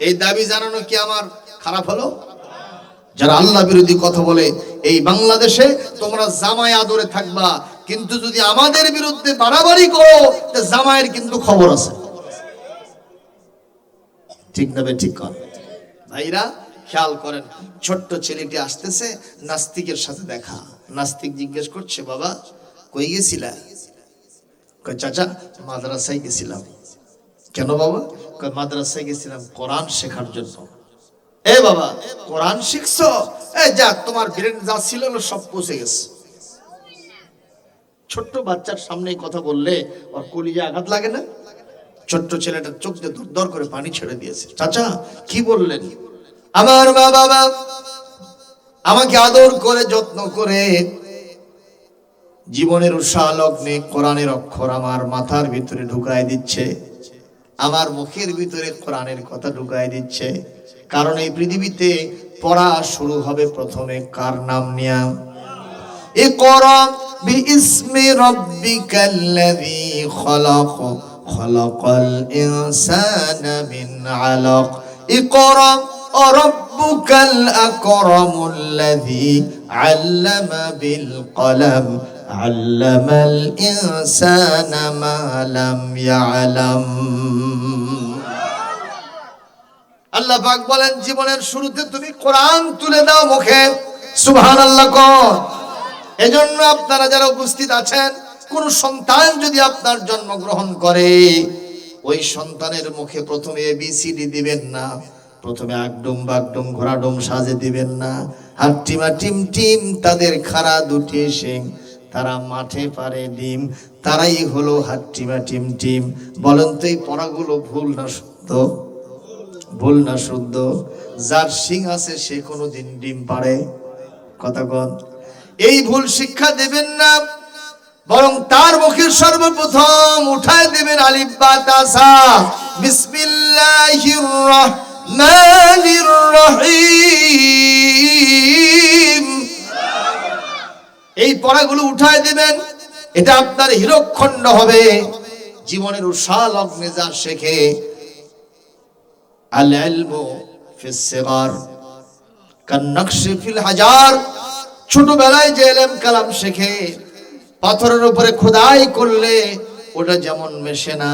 এই দাবি জানানো কি আমার খারাপ হলো? যারা আল্লাহ বিরোধী কথা বলে এই বাংলাদেশে, তোমরা জামাই আদরে থাকবা, কিন্তু যদি আমাদের বিরুদ্ধে বাড়াবাড়ি করো, জামাইয়ের কিন্তু খবর আছে। ঠিক না? ঠিক কর ভাইরা, খেয়াল করেন। ছোট্ট ছেলেটি আসতেছে, নাস্তিকের সাথে দেখা। নাস্তিক জিজ্ঞেস করছে, বাবা কই গেছিলা? কয়, চাচা মাদ্রাসায় গেছিলাম। কেন বাবা? কয়, মাদ্রাসায় গেছিলাম কোরআন শেখার জন্য। এ বাবা, কোরআন শিখছো? যা, তোমার ব্রেন যা ছিল সব পৌঁছে গেছে। ছোট্ট বাচ্চার সামনে কথা বললে ওর কলিজা আঘাত লাগে না? ছোট্ট ছেলেটার চোখ দিয়ে দর করে পানি ছেড়ে দিয়েছে। চাচা কি বললেন? আমার মা বাবা আমাকে আদর করে যত্ন করে জীবনের উৎসাহ লগ্নে কোরআনের অক্ষর আমার মাথার ভিতরে ঢুকায় দিচ্ছে, আমার মুখের ভিতরে কোরআনের কথা ঢুকায় দিচ্ছে। কারণ এই পৃথিবীতে পড়া শুরু হবে প্রথমে কার নাম নিয়া? ইকরা বিইসমি রাব্বিকাল্লাযী খালাক, খালাকাল ইনসানা মিন আলাক। ইকরা রাব্বুকাল আকরামুল্লাযী আল্লামা বিল কলম, আল্লামাল ইনসানা মা লাম ইয়ালাম। আল্লাহ পাক বলেন, জীবনের শুরুতে তুমি কোরআন তুলে দাও মুখে। সুবহানাল্লাহ কর। এজন্য আপনারা যারা উপস্থিত আছেন, কোন সন্তান যদি আপনার জন্মগ্রহণ করে, ওই সন্তানের মুখে প্রথমে এবিসিডি দিবেন না, প্রথমে আগডুম বাগডুম ঘোড়াডুম সাজে দিবেন না। হাট্টিমা টিম টিম তাদের খাড়া দুটি শিং, তারা মাঠে পারে ডিম, তারাই হলো হাট্টিমা টিম টিম। বলেন তো এই পড়াগুলো ভুল না শুদ্ধ? ভুল না শুদ্ধ? যার শিং আছে সে কোনোদিন ডিম পারে? কথা কন। এই ভুল শিক্ষা দেবেন না, বরং তার মুখের সর্বপ্রথম উঠায় দেবেন আলিফ বা তা সা, বিসমিল্লাহির রহমানির রহিম। এই পড়াগুলো উঠায় দিবেন, এটা আপনার হীরকখণ্ড হবে। জীবনের উৎসাহ লগ্নে যা শেখে, আল ইলমু ফিস সিগার কান নকশি ফিল হাজার। ছোটবেলায় যে ইলম কালাম শেখে, পাথরের উপরে খোদাই করলে ওটা যেমন মেশে না,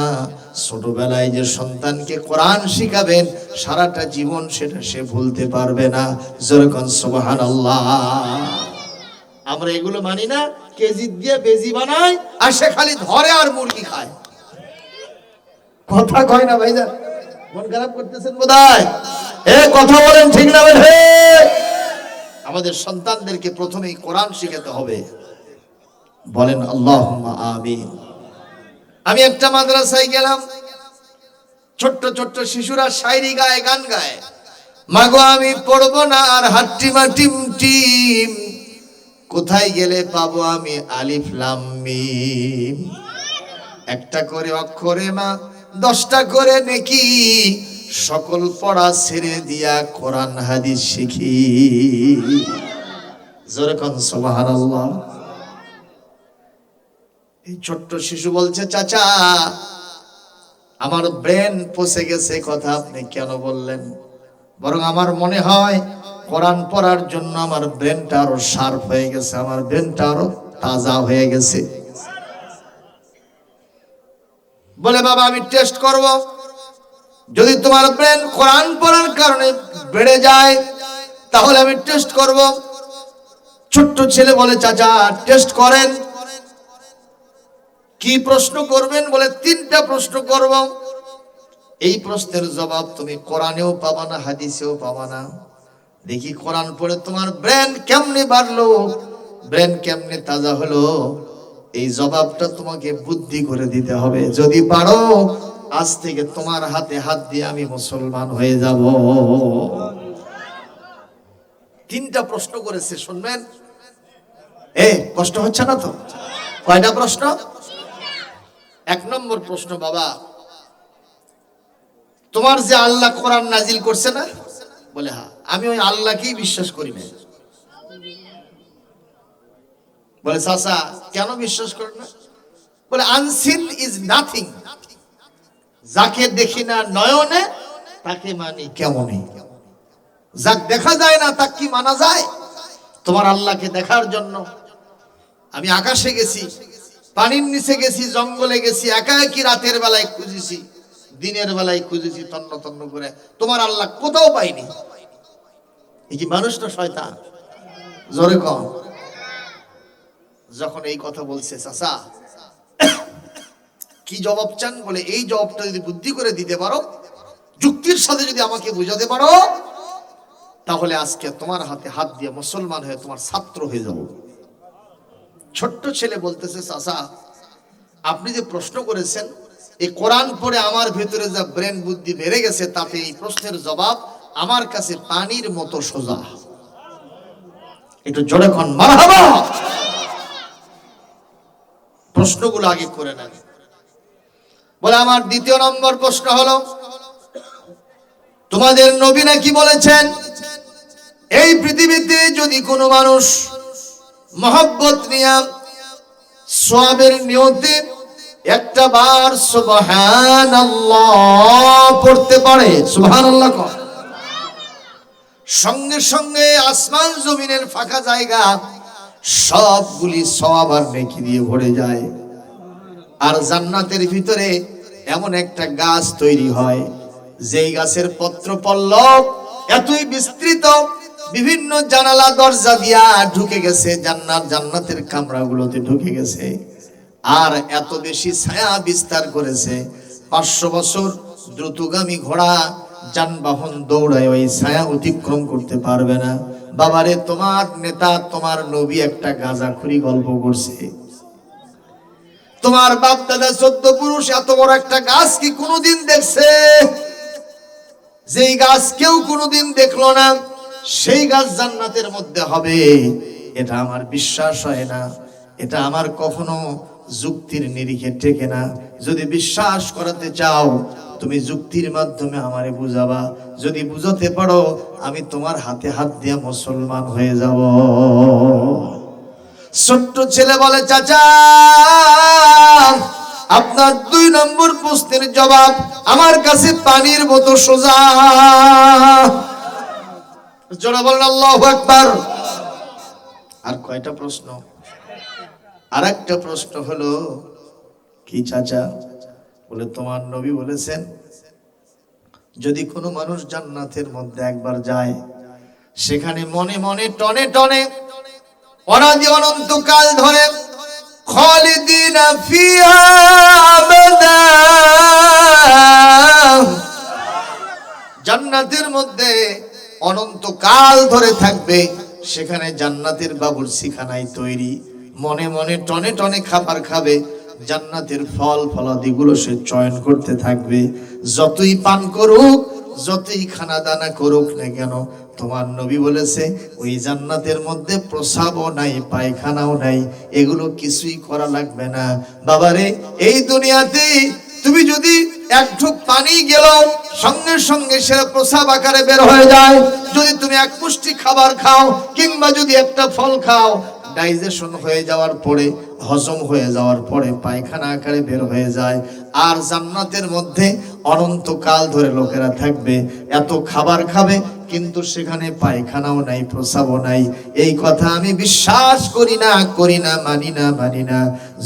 ছোটবেলায় যে সন্তানকে কোরআন শিখাবেন, সারাটা জীবন সেটা সে ভুলতে পারবে না। যেরকম সুবহানাল্লাহ। আমরা এগুলো মানি না, কেজি দিয়ে বেজি বানায় আর সে খালি ধরে আর মুরগি খায়। কথা কয় না ভাইজান? মন খারাপ করতেছেন বোধহয়? কথা বলেন ঠিক না? আমাদের সন্তানদেরকে প্রথমেই কোরআন শিখাতে হবে। বলেন আল্লাহুম্মা আমিন। আমি একটা মাদ্রাসায় গেলাম, ছোট্ট ছোট্ট শিশুরা শায়রি গায়, গান গায়। মাগো আমি পড়বো না আর হাট্টিমা টিম টিম, কোথায় গেলে পাবো আমি আলিফ লাম মিম। একটা করে অক্ষরে মা 10টা করে নেকি, সকল পড়া ছেড়ে দিয়া কোরআন হাদিস শিখি। জোরে কোন সুবহানাল্লাহ। এই ছোট্ট শিশু বলছে, চাচা আমার ব্রেন পচে গেছে, কথা আপনি কেন বললেন? বরং আমার মনে হয় কোরআন পড়ার জন্য আমার ব্রেনটা আরো শার্প হয়ে গেছে, আমার ব্রেনটা আরো তাজা হয়ে গেছে। বলে বাবা আমি টেস্ট করব, যদি তোমার ব্রেন কোরআন পড়ার কারণে বেড়ে যায় তাহলে আমি টেস্ট করব। ছোট্ট ছেলে বলে, চাচা টেস্ট করেন। কি প্রশ্ন করবেন? বলে 3টা প্রশ্ন করব। এই প্রশ্নের জবাব তুমি কোরআনেও পাবা না, হাদিসেও পাবা না। দেখি কোরআন পড়ে তোমার ব্রেন কেমনে বাড়লো, ব্রেন কেমনে তাজা হলো, এই জবাবটা তোমাকে বুদ্ধি করে দিতে হবে। যদি পারো আজ থেকে তোমার হাতে হাত দিয়ে আমি মুসলমান হয়ে যাব। 3টা প্রশ্ন করেছে, শুনবেন। কষ্ট হচ্ছে না তো? কয়টা প্রশ্ন? 1 নম্বর প্রশ্ন, বাবা তোমার যে আল্লাহ কোরআন নাজিল করছে না? বলে হ্যাঁ। আমি ওই আল্লাহকেই বিশ্বাস করি না। বলে চাচা কেন বিশ্বাস করেন না? বলে আনসিন ইজ নাথিং, যাকে দেখি না নয়নে তাকে মানি কেমনে? যাক দেখা যায় না তাকে কি মানা যায়? তোমার আল্লাহকে দেখার জন্য আমি আকাশে গেছি, পানির নিচে গেছি, জঙ্গলে গেছি, একা একই রাতের বেলায় খুঁজেছি, দিনের বেলায় খুঁজেছি, তন্ন তন্ন করে, তোমার আল্লাহ কোথাও পাইনি। এই কি মানুষ না শয়তান? জোরে কম। যখন এই কথা বলছে, চাচা কি জবাব চান? বলে এই জবাবটা যদি বুদ্ধি করে দিতে পারো, যুক্তির সাথে যদি আমাকে বুঝাতে পারো, তাহলে আজকে তোমার হাতে হাত দিয়ে মুসলমান হয়ে তোমার ছাত্র হয়ে যাব। ছোট্ট ছেলে বলতেছে, চাচা আপনি যে প্রশ্ন করেছেন, এই কোরআন পড়ে আমার ভিতরে যা ব্রেন বুদ্ধি বেড়ে গেছে, তাতে এই প্রশ্নের জবাব আমার কাছে পানির মতো সোজা। একটু জোরে কোন মারহাবা। প্রশ্নগুলো আগে করে নেন। বলে আমার 2য় নম্বর প্রশ্ন হলো, তোমাদের নবী নাকি বলেছেন এই পৃথিবীতে যদি কোনো মানুষ মহব্বত নিয়ে সওয়াবের নিয়তে একটা বার সুবহানাল্লাহ পড়তে পারে, সুবহানাল্লাহ কর, সঙ্গে সঙ্গে আসমান জমিনের ফাঁকা জায়গা সবগুলি সওয়াব আর নেকি দিয়ে ভরে যায়। আর জান্নাতের ভিতরে এমন একটা গাছ তৈরি হয়, যেই গাছের পত্র পল্লব এতই বিস্তৃত, বিভিন্ন জানালা দরজা দিয়া ঢুকে গেছে, জান্নাতের কামরাগুলোতে ঢুকে গেছে, আর এত বেশি ছায়া বিস্তার করেছে, 500 বছর দ্রুতগামী ঘোড়া যানবাহন দৌড়ায় ওই ছায়া অতিক্রম করতে পারবে না। বাবারে তোমার নেতা তোমার নবী একটা গাঁজাখুরি গল্প করছে, তোমার বাপ দাদা 14 পুরুষ এত বড় একটা গাছ কি কোনোদিন দেখছে? যেই গাছ কেউ কোনোদিন দেখলো না, সেই গাছ জান্নাতের মধ্যে হবে, এটা আমার বিশ্বাস হয় না, এটা আমার কখনো যুক্তির নিরিখে টেকে না। যদি বিশ্বাস করাতে চাও তুমি যুক্তির মাধ্যমে আমারে বুঝাবা, যদি বুঝাতে পারো আমি তোমার হাতে হাত দিয়ে মুসলমান হয়ে যাব। ছোট্ট ছেলে বলে, চাচা আপনার 2 নম্বর প্রশ্নের জবাব আমার কাছে পানির মতো সোজা। জোরে বলেন আল্লাহু আকবার। আর কয়টা প্রশ্ন? আরেকটা প্রশ্ন হলো, কি চাচা? বলে তোমার নবী বলেছেন যদি কোনো মানুষ জান্নাতের মধ্যে একবার যায়, সেখানে মনে মনে টনে টনে অনাদি অনন্তকাল ধরে খালিদিনা ফিহা আবাদা, জান্নাতের মধ্যে অনন্তকাল ধরে থাকবে, সেখানে জান্নাতের বাবুর্চিখানায় তৈরি, মনে মনে টনে টনে খাবার খাবে, জান্নাতের ফল ফলাদিগুলো সে চয়ন করতে থাকবে, যতই পান করুক যতই খানা দানা করুক না কেন, তোমার নবী বলেছে ওই জান্নাতের মধ্যে প্রসাবও নাই, পায়খানাও নাই, এগুলো কিছুই করা লাগবে না। বাবারে, এই দুনিয়াতে তুমি যদি এক ঢোক পানি গেল সঙ্গে সঙ্গে সেটা প্রসাব আকারে বের হয়ে যায়। যদি তুমি এক মুষ্টি খাবার খাও কিংবা যদি একটা ফল খাও, ডাইজেশন হয়ে যাওয়ার পরে, হজম হয়ে যাওয়ার পরে পায়খানা আকারে বের হয়ে যায়। আর জান্নাতের মধ্যে অনন্তকাল ধরে লোকেরা থাকবে, এত খাবার খাবে কিন্তু সেখানে পায়খানাও নাই, প্রসাবও নাই। এই কথা আমি বিশ্বাস করি না, মানি না।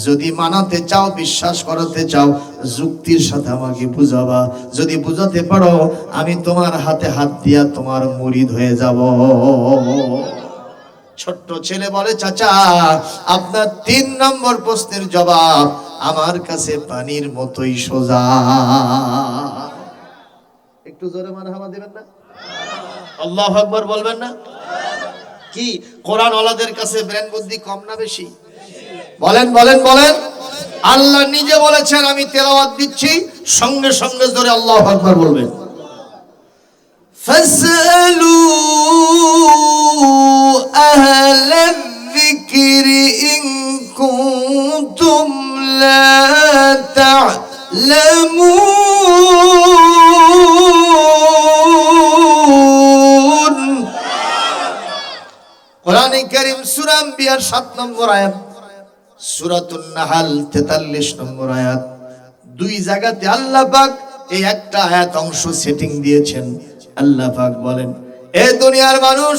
যদি মানাতে চাও, বিশ্বাস করাতে চাও, যুক্তির সাথে আমাকে বুঝাবা। যদি বুঝাতে পারো, আমি তোমার হাতে হাত দিয়া তোমার মুরিদ হয়ে যাব। ছোট্ট ছেলে বলে, চাচা আপনার 3 নম্বর প্রশ্নের জবাব আমার কাছে পানির মতোই সোজা। একটু জোরে মারহাবা দিবেন না? আল্লাহু আকবার বলবেন না? কি কোরআন ওয়ালাদের কাছে ব্রেন বুদ্ধি কম না বেশি? বলেন বলেন বলেন। আল্লাহ নিজে বলেছেন, আমি তেলাওয়াত দিচ্ছি, সঙ্গে সঙ্গে জোরে আল্লাহু আকবার বলবেন। ফাসআলু আহলাল যিকরি ইন কুনতুম লা তা'লামুন। কোরআনে কারীম সূরা আম্বিয়ার 7 নম্বর আয়াত, সূরাতুন নাহাল 43 নম্বর আয়াত। 2 জায়গাতে আল্লাহ পাক এই একটা আয়াত অংশ সেটিং দিয়েছেন। আল্লাহ পাক বলেন, এ দুনিয়ার মানুষ,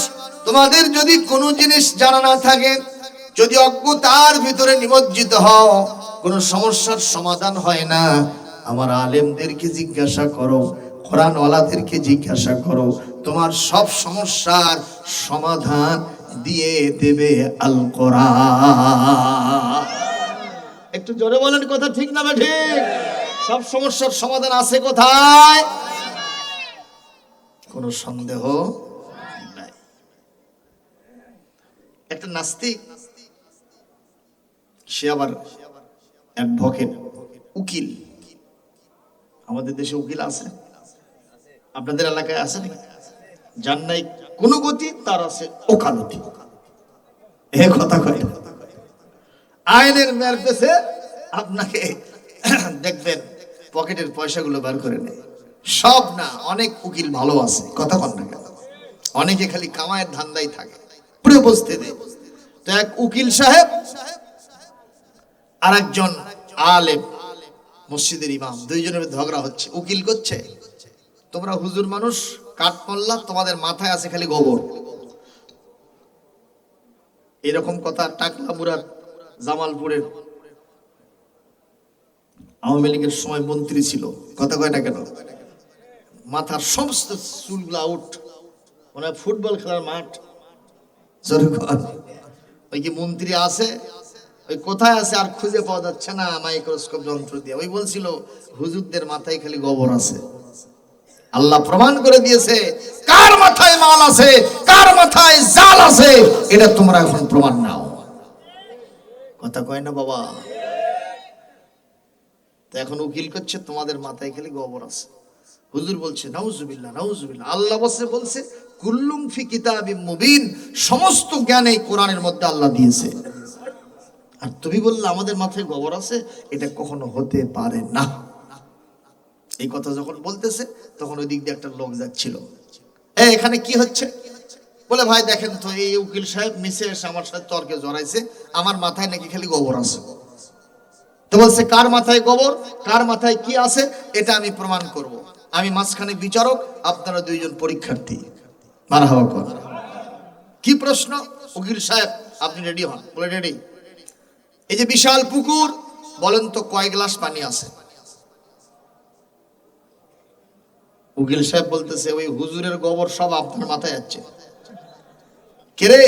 তোমাদের যদি কোনো জিনিস জানা না থাকে, যদি অজ্ঞতার ভিতরে নিমজ্জিত হও, কোনো সমস্যার সমাধান হয় না, আমার আলেমদেরকে জিজ্ঞাসা করো, কোরআন ওয়ালাদেরকে জিজ্ঞাসা করো, তোমার সব সমস্যার সমাধান দিয়ে দেবে আল কোরআন। একটু জোরে বলেন, কথা ঠিক না ঠিক? সব সমস্যার সমাধান আছে কোথায়? কোনো সন্দেহ নাই। একটা নাস্তিক, সে আবার অ্যাডভোকেট, উকিল। আমাদের দেশে উকিল আছে, আপনাদের এলাকায় আছে নাকি? যার নাই কোন গতি, তার আছে ওকালতি। এ কথা কয় আইনের মেরতেছে, আপনাকে দেখবেন পকেটের পয়সাগুলো বার করে নেয়। সব না, অনেক উকিল ভালো আছে, কথা কন না কেন? অনেকে খালি কামায়ের ধান্দাই থাকে, পুরো বসতে দেয়। তো এক উকিল সাহেব আর একজন আলেম, মসজিদের ইমাম, দুইজনের ঝগড়া হচ্ছে। উকিল করছে, তোমরা হুজুর মানুষ, কাঠমোল্লা, তোমাদের মাথায় আছে খালি গোবর। এরকম কথা টাকলা মুরাদ জামালপুরের আওয়ামী লীগের সময় মন্ত্রী ছিল, কথা কয় না কেন? মাথার সমস্ত চুলগুলো আউট, মানে ফুটবল খেলার মাঠ। ওই কি মন্ত্রী আছে, ওই কোথায় আছে আর খুঁজে পাওয়া যাচ্ছে না মাইক্রোস্কোপ যন্ত্র দিয়ে। ওই বলছিল হুজুরদের মাথায় খালি গোবর আছে। আল্লাহ প্রমাণ করে দিয়েছে কার মাথায় মাল আছে, কার মাথায় জাল আছে, এটা তোমরা এখন প্রমাণ নাও। কথা কয় না বাবা? তো এখন উকিল করছে, তোমাদের মাথায় খালি গোবর আছে। হুজুর বলছে নাউজুবিল্লাহ নাউজুবিল্লাহ। আল্লাহ বলছে কুল্লুম ফি কিতাবিম মুবিন, সমস্ত জ্ঞান এই কোরআনের মধ্যে আল্লাহ দিয়েছে। আর তুমি বললে আমাদের মাথায় গোবর আছে, এটা কখনো হতে পারে না। এই কথা যখন বলতেছে, তখন ওই দিক দিয়ে একটা লোক যাচ্ছিল। এখানে কি হচ্ছে বলে, ভাই দেখেন তো, এই উকিল সাহেব মিশে এসে আমার সাথে তর্কে জড়াইছে, আমার মাথায় নাকি খালি গোবর আছে। তো বলছে কার মাথায় গোবর, কার মাথায় কি আছে, এটা আমি প্রমাণ করব। আমি মাঝখানে বিচারক, আপনারা দুইজন পরীক্ষার্থী। মারহাবা কর। কি প্রশ্ন? উকিল সাহেব আপনি রেডি হন। বলে রেডি। এই যে বিশাল পুকুর, বলেন তো কয় গ্লাস পানি আছে? উকিল সাহেব বলতেছে, ওই হুজুরের গোবর সব আপনার মাথায় যাচ্ছে। কেরে,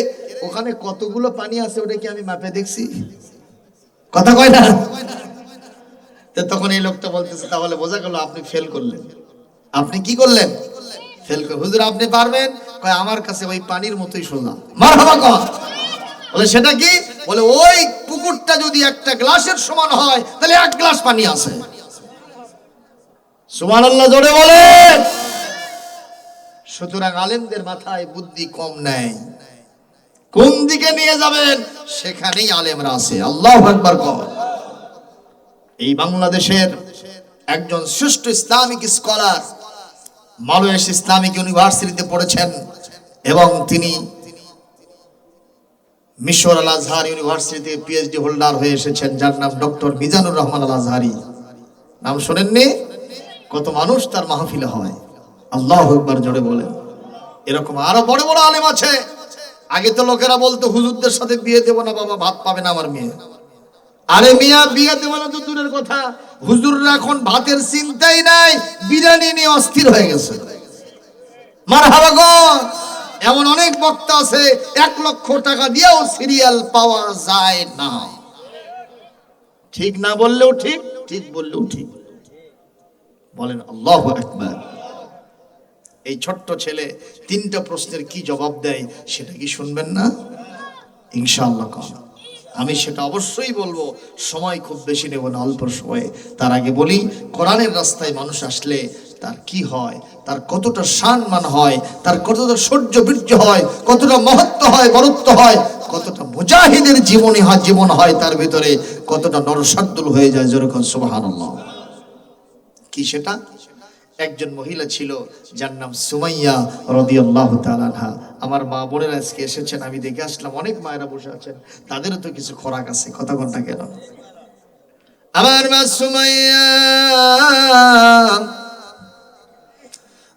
ওখানে কতগুলো পানি আছে ওটা কি আমি মাপে দেখছি? কথা কয় না? তখন এই লোকটা বলতেছে, তাহলে বোঝা গেল আপনি ফেল করলেন। আপনি কি করলেন? ফেল করে। হুজুর আপনি পারবেন? কয় আমার কাছে ওই পানির মতোই সোজা। মারহাবা কর। বলে সেটা কি? বলে ওই পুকুরটা যদি একটা গ্লাসের সমান হয়, তাহলে 1 গ্লাস পানি আছে। সুবহানাল্লাহ জোরে বলেন। সুতরাং আলেমদের মাথায় বুদ্ধি কম নেই, কোন দিকে নিয়ে যাবেন সেখানেই আলেমরা আছে। আল্লাহু আকবার কর। এই বাংলাদেশের একজন শ্রেষ্ঠ ইসলামিক স্কলার মালয়েশিয়া ইসলামিক ইউনিভার্সিটিতে পড়েছেন এবং তিনি মিশর আল আজহার ইউনিভার্সিটিতে পিএইচডি হোল্ডার হয়ে এসেছেন, যার নাম ডক্টর মিজানুর রহমান আল আজহারি। নাম শোনেননি? কত মানুষ তার মাহফিলে হয়। আল্লাহু আকবার জোরে বলেন। এরকম আরো বড় বড় আলেম আছে। আগে তো লোকেরা বলতো হুজুরদের সাথে বিয়ে দেব না বাবা, ভাত পাবে না আমার মেয়ে। আরে মিয়া, বিয়ে দেব না তো দূরের কথা, হুজুররা এখন ভাতের চিন্তাই নাই, বিরিয়ানি নিয়ে অস্থির হয়ে গেছে। মারহাবা গো। এমন অনেক বক্তা আছে 1 লক্ষ টাকা দিয়েও সিরিয়াল পাওয়া যায় না। ঠিক না বললেও ঠিক, ঠিক বললেও ঠিক। বলেন আল্লাহু আকবার। এই ছোট্ট ছেলে 3টা প্রশ্নের কি জবাব দেয় সেটা কি শুনবেন না? ইনশাআল্লাহ আমি সেটা অবশ্যই বলবো। সময় খুব বেশি নেব না, অল্প সময়ে। তার আগে বলি, কোরআনের রাস্তায় মানুষ আসলে তার কি হয়, তার কতটা সম্মান হয়, তার কতটা সহ্য বীর্য হয়, কতটা মহত্ব হয়, বরত্ব হয়, কতটা মুজাহিদের জীবন হয়, তার ভিতরে কতটা নরসাদ্দুল হয়ে যায়। যেরকম সুবহানাল্লাহ। কি সেটা? একজন মহিলা ছিল যার নাম সুমাইয়া রাদিয়াল্লাহু তাআলা আনহা। আমার মা বোনেরা আজকে এসেছেন, আমি দেখে আসলাম অনেক মায়েরা বসে আছেন, তাদেরও তো কিছু খোরাক আছে, কথা কোনটা কেন? আমার মা সুমাইয়া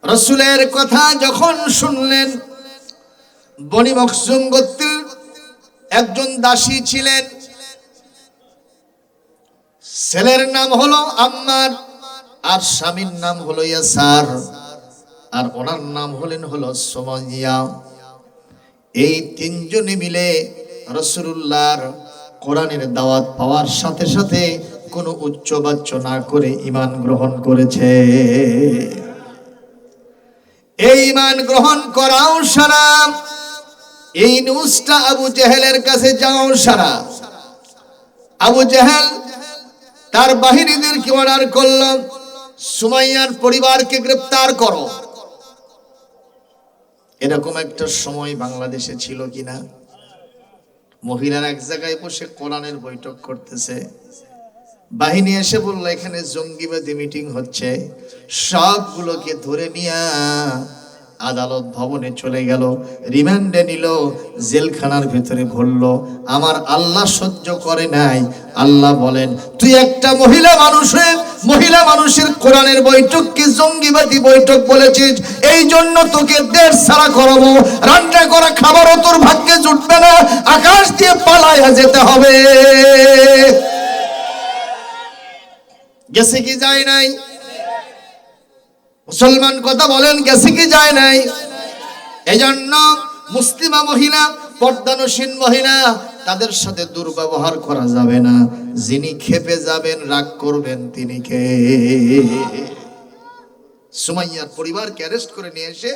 রাসূলের কথা যখন শুনলেন, বনি মখজুম গোত্রের একজন দাসী ছিলেন, ছেলের নাম হলো আম্মার, আর স্বামীর নাম হলো ইয়াসার, আর ওনার নাম হলো সুমাইয়া। এই 3 জনে মিলে রাসূলুল্লাহর কোরআনের দাওয়াত পাওয়ার সাথে সাথে কোনো উচ্চবাচ্য না করে ঈমান গ্রহণ করেছে। এই ঈমান গ্রহণ করাও সারা, এই নিউজটা আবু জেহেলের কাছে যাও সারা। আবু জেহেল তার বাহিনীদেরকে অর্ডার করল, সুমাইয়ার পরিবারকে গ্রেফতার করো। এরকম একটা সময় বাংলাদেশে ছিল কিনা? মহিলারা এক জায়গায় বসে কোরআনের বৈঠক করতেছে, বাহিনী এসে বলল এখানে জঙ্গিবাদী মিটিং হচ্ছে, সবগুলোকে ধরে নিয়ে আদালত ভবনে চলে গেল, রিমান্ডে নিল, জেলখানার ভিতরে ভরল। আমার আল্লাহ সহ্য করে নাই। আল্লাহ বলেন, তুই একটা মহিলা মানুষের কোরআনের বৈঠককে জঙ্গিবাদী বৈঠক বলেছিস, এই জন্য তোকে দেশ ছাড়া করাবো, রান্না করা খাবারও তোর ভাগ্যে জুটবে না, আকাশ দিয়ে পালাইয়া যেতে হবে। গেছে কি যায় নাই? মুসলমান কথা বলেন, গেছে কি যায় নাই? এজন্য মুসলিমা মহিলা, পর্দানসীন মহিলা, তাদের সাথে দুর্ব্যবহার করা যাবে না। যিনি খেপে যাবেন, রাগ করবেন, তিনি কে? সুমাইয়ার পরিবারকে অ্যারেস্ট করে নিয়ে এসে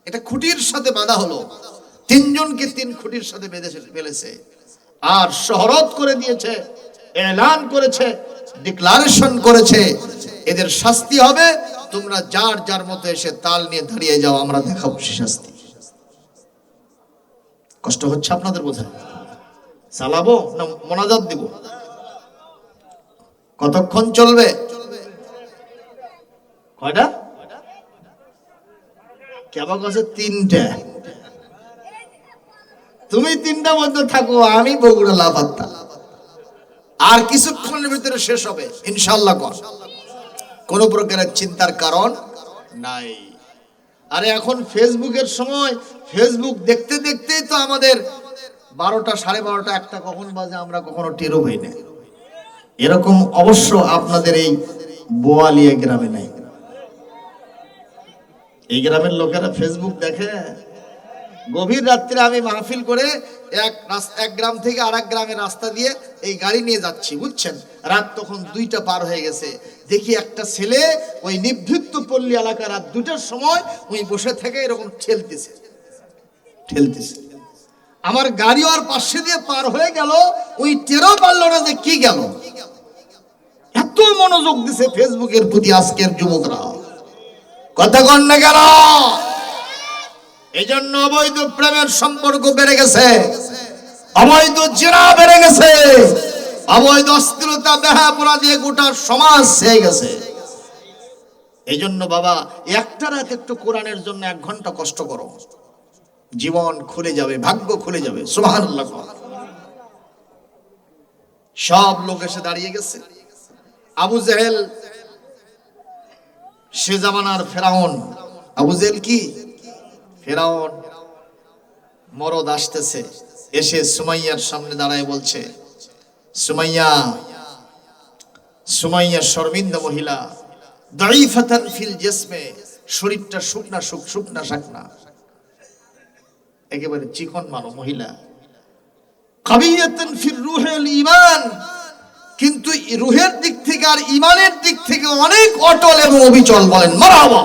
এটা খুঁটির সাথে বাঁধা হলো। 3 জনকে 3 খুঁটির সাথে বেঁধে ফেলেছে আর শহরত করে দিয়েছে, এলান করেছে, ডিক্লারেশন করেছে, এদের শাস্তি হবে, তোমরা যার যার মতো এসে তাল নিয়ে দাঁড়িয়ে যাও, আমরা দেখাবো সে শাস্তি। কষ্ট হচ্ছে আপনাদের বোঝা? চালাবো না মোনাজাত দিব? কতক্ষণ চলবে? কয়টা? কেবা কাছে 3টা। তুমি 3টা মধ্যে থাকো, আমি বগুড়া লাফাত্তা। আর কিছুক্ষণের ভিতরে শেষ হবে ইনশাআল্লাহ। কোন প্রকারের চিন্তার কারণ নাই। আরে এখন ফেসবুকের সময়, ফেসবুক দেখতে দেখতেই তো আমাদের 12টা, 12:30, 1টা কখন বাজে আমরা কখনো টেরও পাই না। এরকম অবশ্য আপনাদের এই বোয়ালিয়া গ্রামে নাই। এই গ্রামের লোকেরা ফেসবুক দেখে। গভীর রাত্রে আমি মাহফিল করে এক গ্রাম থেকে আরেক গ্রামের রাস্তা দিয়ে এই গাড়ি নিয়ে যাচ্ছি, বুঝছেন? রাত তখন 2টা পার হয়ে গেছে। দেখি একটা ছেলে ওই নিভৃত পল্লী এলাকা রাত 2টার সময় ওই বসে থেকে এরকম ঠেলতেছে। আমার গাড়ি ওর পাশে দিয়ে পার হয়ে গেল, ওই টেরও পারলো না যে কি গেল। এত মনোযোগ দিছে ফেসবুকের প্রতি আজকের যুবকরা, কথা কন না গেল। এই জন্য অবৈধ প্রেমের সম্পর্ক বেড়ে গেছে, অবৈধ জিনা বেড়ে গেছে, অবৈধ অশ্লীলতা বেহায়াপনা দিয়ে গোটা সমাজ হয়ে গেছে। এই জন্য বাবা একটা রাত একটু কোরআনের জন্য 1 ঘন্টা কষ্ট করো, জীবন খুলে যাবে, ভাগ্য খুলে যাবে। সুবহানাল্লাহ। সব লোক এসে দাঁড়িয়ে গেছে। আবু জেহেল সে জামানার ফেরাউন। আবু জেহেল কি ফেরাউন। মরদ আসতেছে, এসে সুমাইয়ার সামনে দাঁড়ায় বলছে, সুমাইয়া, সুমাইয়া শর্মিন্দা মহিলা, দাঈফাতান ফিল জিসমে, শরীরটা শুকনা শুকনা শাকনা, একেবারে চিকন মানো মহিলা, কাবিয়াতান ফির রূহিল ঈমান, কিন্তু রূহের দিক থেকে আর ঈমানের দিক থেকে অনেক অটল এবং অবিচল। বলেন মারহাবা।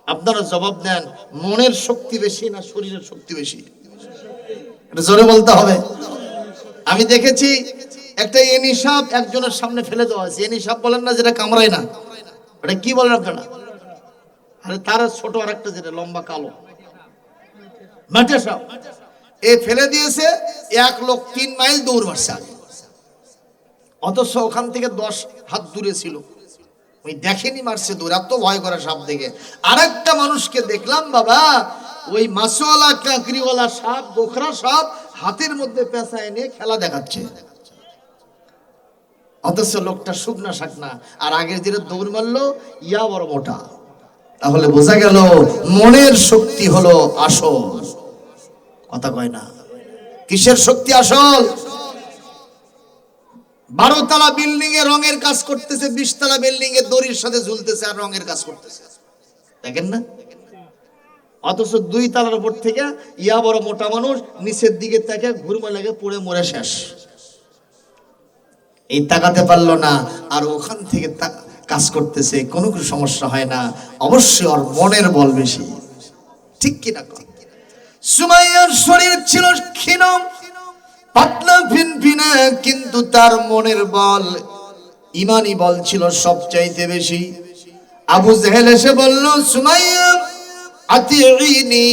আপনারা জবাব দেন, মনের শক্তি বেশি না শরীরের শক্তি বেশি? এটা জোরে বলতে হবে। আমি দেখেছি একটা এনিসাব একজনের সামনে ফেলে দেওয়া আছে। এনিসাব বলেন না, যেটা কামড়ায় না, এটা কি বলেন আপনারা? আরে তার ছোট আরেকটা যেটা লম্বা কালো মাঠে সাপ, এ ফেলে দিয়েছে। 1 লোক 3 মাইল দৌড় মারছে আগে, অথচ ওখান থেকে 10 হাত দূরে ছিল, ওই দেখেনি মারছে দৌড়, এত ভয় করে সাপ দেখে। আরেকটা মানুষকে দেখলাম বাবা, ওই মাছওয়ালা কাঁকড়িওয়ালা সাপ, গোখরা সাপ হাতের মধ্যে পেঁচা এনে খেলা দেখাচ্ছে, অথচ লোকটা শুকনা শাকনা, আর আগের যেটা দৌড় মারলো ইয়া বড় মোটা। তাহলে বোঝা গেল মনের শক্তি হলো আসল। কথা কয় না? কিসের শক্তি আসল? 12 তলা বিল্ডিং এ রঙের কাজ করতেছে, 20 তলা বিল্ডিং এ দড়ির সাথে ঝুলতেছে আর রঙের কাজ করতেছে, দেখেন না? অথচ 2 তলার উপর থেকে ইয়া বড় মোটা মানুষ নিচের দিকে তাকে ঘুরমা লাগে পড়ে মরে শেষ। এই তাকাতে পারলো না, আর ওখান থেকে কাজ করতেছে, কোনো সমস্যা হয় না। অবশ্যই ওর মনের বল বেশি, ঠিক কিনা? সুমাইয়ার শরীর ছিল ক্ষীণ পাতলা ফিনফিনা, কিন্তু তার মনের বল, ইমানি বল ছিল সবচাইতে বেশি। আবু জেহেল এসে বলল, সুমাইয়া আতিঈনি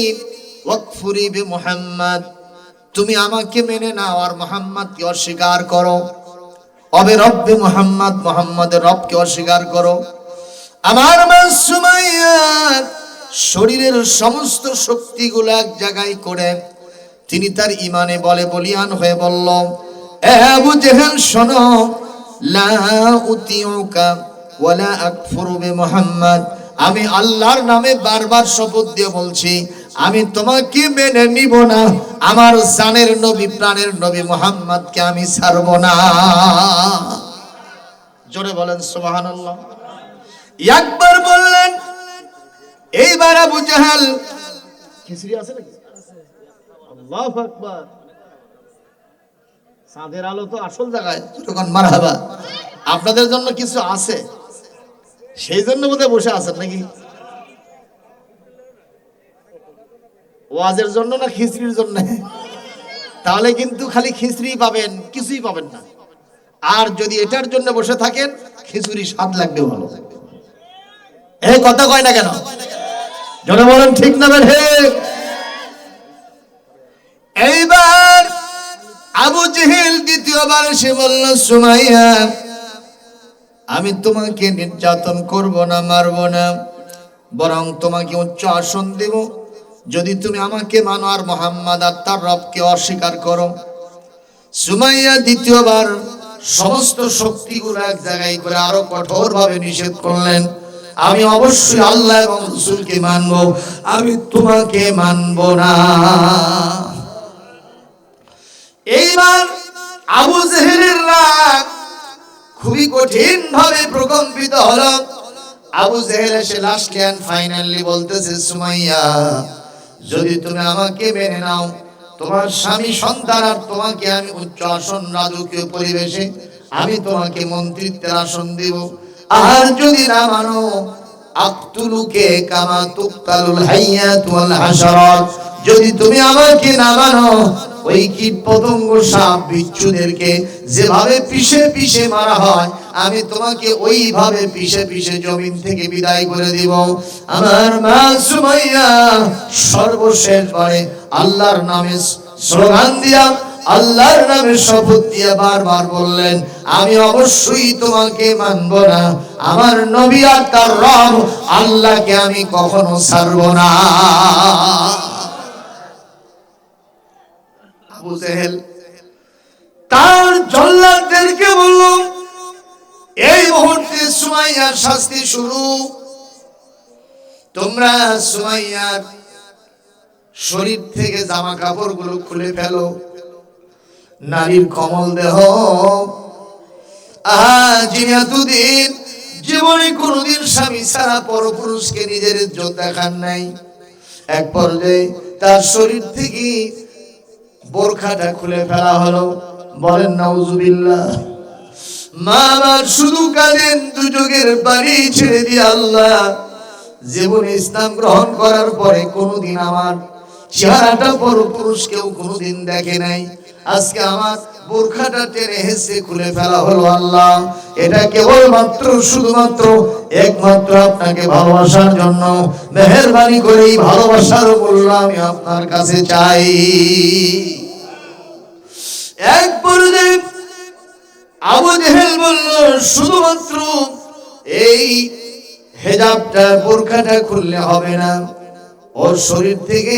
ওয়াকফুরি বিমুহাম্মদ, তুমি আমাকে মেনে নাও আর মুহাম্মদকে অস্বীকার করো। অবে রব্বে মুহাম্মদ, মুহাম্মদের রবকে অস্বীকার করো। আমার মা সুমাইয়া শরীরের সমস্ত শক্তিগুলো এক জায়গায় করে তিনি তার ইমানে বলে বলিয়ান হয়ে বলল, এ আবু জেহেল শোনো, লা উতিউকা ওয়ালা আকফুরু বিমুহাম্মদ, আমি আল্লাহর নামে বারবার শপথ দিয়ে বলছি, আমি তোমাকে মেনে নিব না, আমার জানের নবী, প্রাণের নবী মুহাম্মদকে আমি ছাড়ব না। জোরে বলেন সুবহানাল্লাহ। একবার বললেন, এইবার আবু জাহেল, খিচুড়ি আছে নাকি? আল্লাহু আকবার। চাঁদের আলো তো আসল জায়গায়, যখন মারহাবা। আপনাদের জন্য কিছু আছে, সেই জন্য বোধহয় বসে আছেন নাকি? ওয়াজের জন্য না খিচড়ির জন্য? তাহলে কিন্তু খালি খিচড়ি পাবেন, কিছুই পাবেন না। আর যদি এটার জন্য বসে থাকেন, খিচুড়ি স্বাদ লাগবে ভালো। এই কথা কয় না কেন? জোরে বলেন ঠিক না ঠিক? এইবার আবু জেহেল দ্বিতীয়বার এসে বলল, সুমাইয়া, আমি তোমাকে নির্যাতন করব না, মারব না, বরং তোমাকে উচ্চ আসন দেব যদি তুমি আমাকে মানো আর মুহাম্মদ আর তার রবকে অস্বীকার করো। সুমাইয়া দ্বিতীয়বার সমস্ত শক্তিগুলো এক জায়গায় করে আরো কঠোরভাবে নিষেধ করলেন, আমি অবশ্যই আল্লাহ এবং রাসূলকে মানব, আমি তোমাকে মানব না। এইবার আবু জেহেলের রাগ খুবই কঠিন ভাবে প্রকম্পিত হলো। আবু জেহেল এসে লাস্ট এন্ড ফাইনালি বলতেছে, সুমাইয়া, যদি তুমি আমাকে মেনে নাও, তোমার স্বামী সন্তান আর তোমাকে আমি উচ্চ আসন, রাজকীয় পরিবেশে আমি তোমাকে মন্ত্রিত্বের আসন দেব। আর যদি না মানো, আকতুলুকে কামা তুকতালুল হাইয়াত ওয়াল হাশারাত, যদি তুমি আমাকে না মানো, ওই কীট পতঙ্গ, সাপ বিচ্ছুদেরকে যেভাবে পিষে পিষে মারা হয়, আমি তোমাকে ওইভাবে পিছে পিছে জমিন থেকে বিদায় করে দিব। আমার মা সুমাইয়া সর্বশেষ বারে আল্লাহর নামে স্লোগান দিয়া, আল্লাহর নামে শপথ দিয়ে বারবার বললেন, আমি অবশ্যই তোমাকে মানব না, আমার নবী আর তার রব আল্লাহকে আমি কখনো ছাড়ব না। আবু জেহেল তার জল্লাদদেরকে বলল, এই মুহূর্তে সুমাইয়ার শাস্তি শুরু। তোমরা সুমাইয়ার শরীর থেকে জামা কাপড়গুলো খুলে ফেলো। নারীর কমল দেহ, যিনি এতদিন জীবনে কোনোদিন স্বামী ছাড়া পরপুরুষকে নিজের ইজ্জত দেখান নাই, এক পর্যায়ে তার শরীর থেকে বোরখাটা খুলে ফেলা হলো। বলেন নাউজুবিল্লাহ। মা আমার শুধু কাঁদেন, দু চোখের পানি ছেড়ে দিয়ে, আল্লাহ জীবনে ইসলাম গ্রহণ করার পরে কোনোদিন আমার চেহারাটা পরপুরুষ কেউ কোনোদিন দেখে নাই, আজকে আমার বোরখাটা টেনে হেসে খুলে ফেলা হলো। আল্লাহ, এটা কেবলমাত্র শুধুমাত্র একমাত্র আপনাকে ভালোবাসার জন্য। মেহেরবানি করে এই ভালোবাসার মূল্য আমি আপনার কাছে চাই। এক পর্যায়ে আবু জেহেল বলল, শুধুমাত্র এই হেজাবটা বোরখাটা খুললে হবে না, ওর শরীর থেকে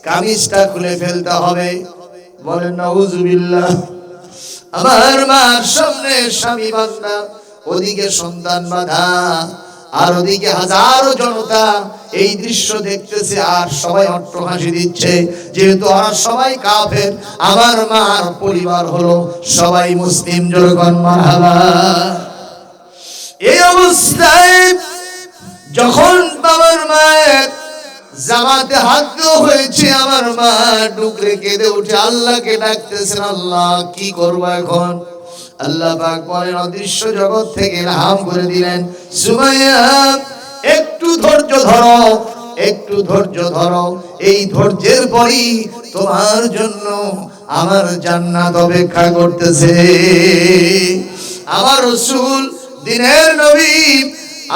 কামিজটা খুলে ফেলতে হবে। বলেন নাউজুবিল্লাহ। আমার মার সামনে স্বামী বাঁধা, ওদিকে সন্তান বাঁধা, আর ওদিকে হাজারো জনতা এই দৃশ্য দেখতেছে, আর সবাই অট্টহাসি দিচ্ছে, যেহেতু আর সবাই কাফের, আমার মার পরিবার হলো সবাই মুসলিম। জনগণ মারহাবা। এই অবস্থায় যখন বাবার মায়ের জামাতে হাত দেওয়া হয়েছে, আমার মা ডুকরে কেঁদে উঠে আল্লাহকে ডাকতেছেন, আল্লাহ কি করবো এখন? আল্লাহ পাক বলেন, অদৃশ্য জগৎ থেকে ইলহাম করে দিলেন, সুমাইয়া একটু ধৈর্য ধরো, একটু ধৈর্য ধরো, এই ধৈর্যের পরই তোমার জন্য আমার জান্নাত অপেক্ষা করতেছে। আমার রাসূল, দিনের নবী,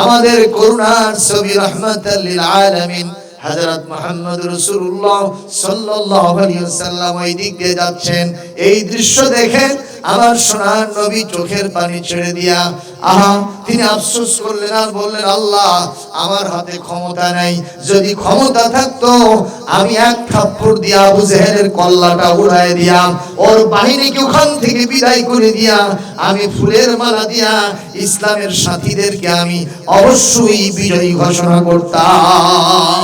আমাদের করুণার ছবি, রাহমাতাল লিল আলামিন হযরত মুহাম্মদ রাসূলুল্লাহ সাল্লাল্লাহু আলাইহি ওয়াসাল্লাম ওই দিক দিয়ে যাচ্ছেন। এই দৃশ্য দেখে আমার সোনার নবী চোখের পানি ছেড়ে দিয়া তিনি আফসোস করলেন আর বললেন, আল্লাহ আমার হাতে ক্ষমতা নাই, যদি ক্ষমতা থাকতো আমি এক থাপ্পড় দিয়া আবু জেহেলের কল্লাটা উড়ায় দিয়া, ওর বাহিনীকে ওখান থেকে বিদায় করে দিয়া, আমি ফুলের মালা দিয়া ইসলামের সাথীদেরকে আমি অবশ্যই বিজয়ী ঘোষণা করতাম।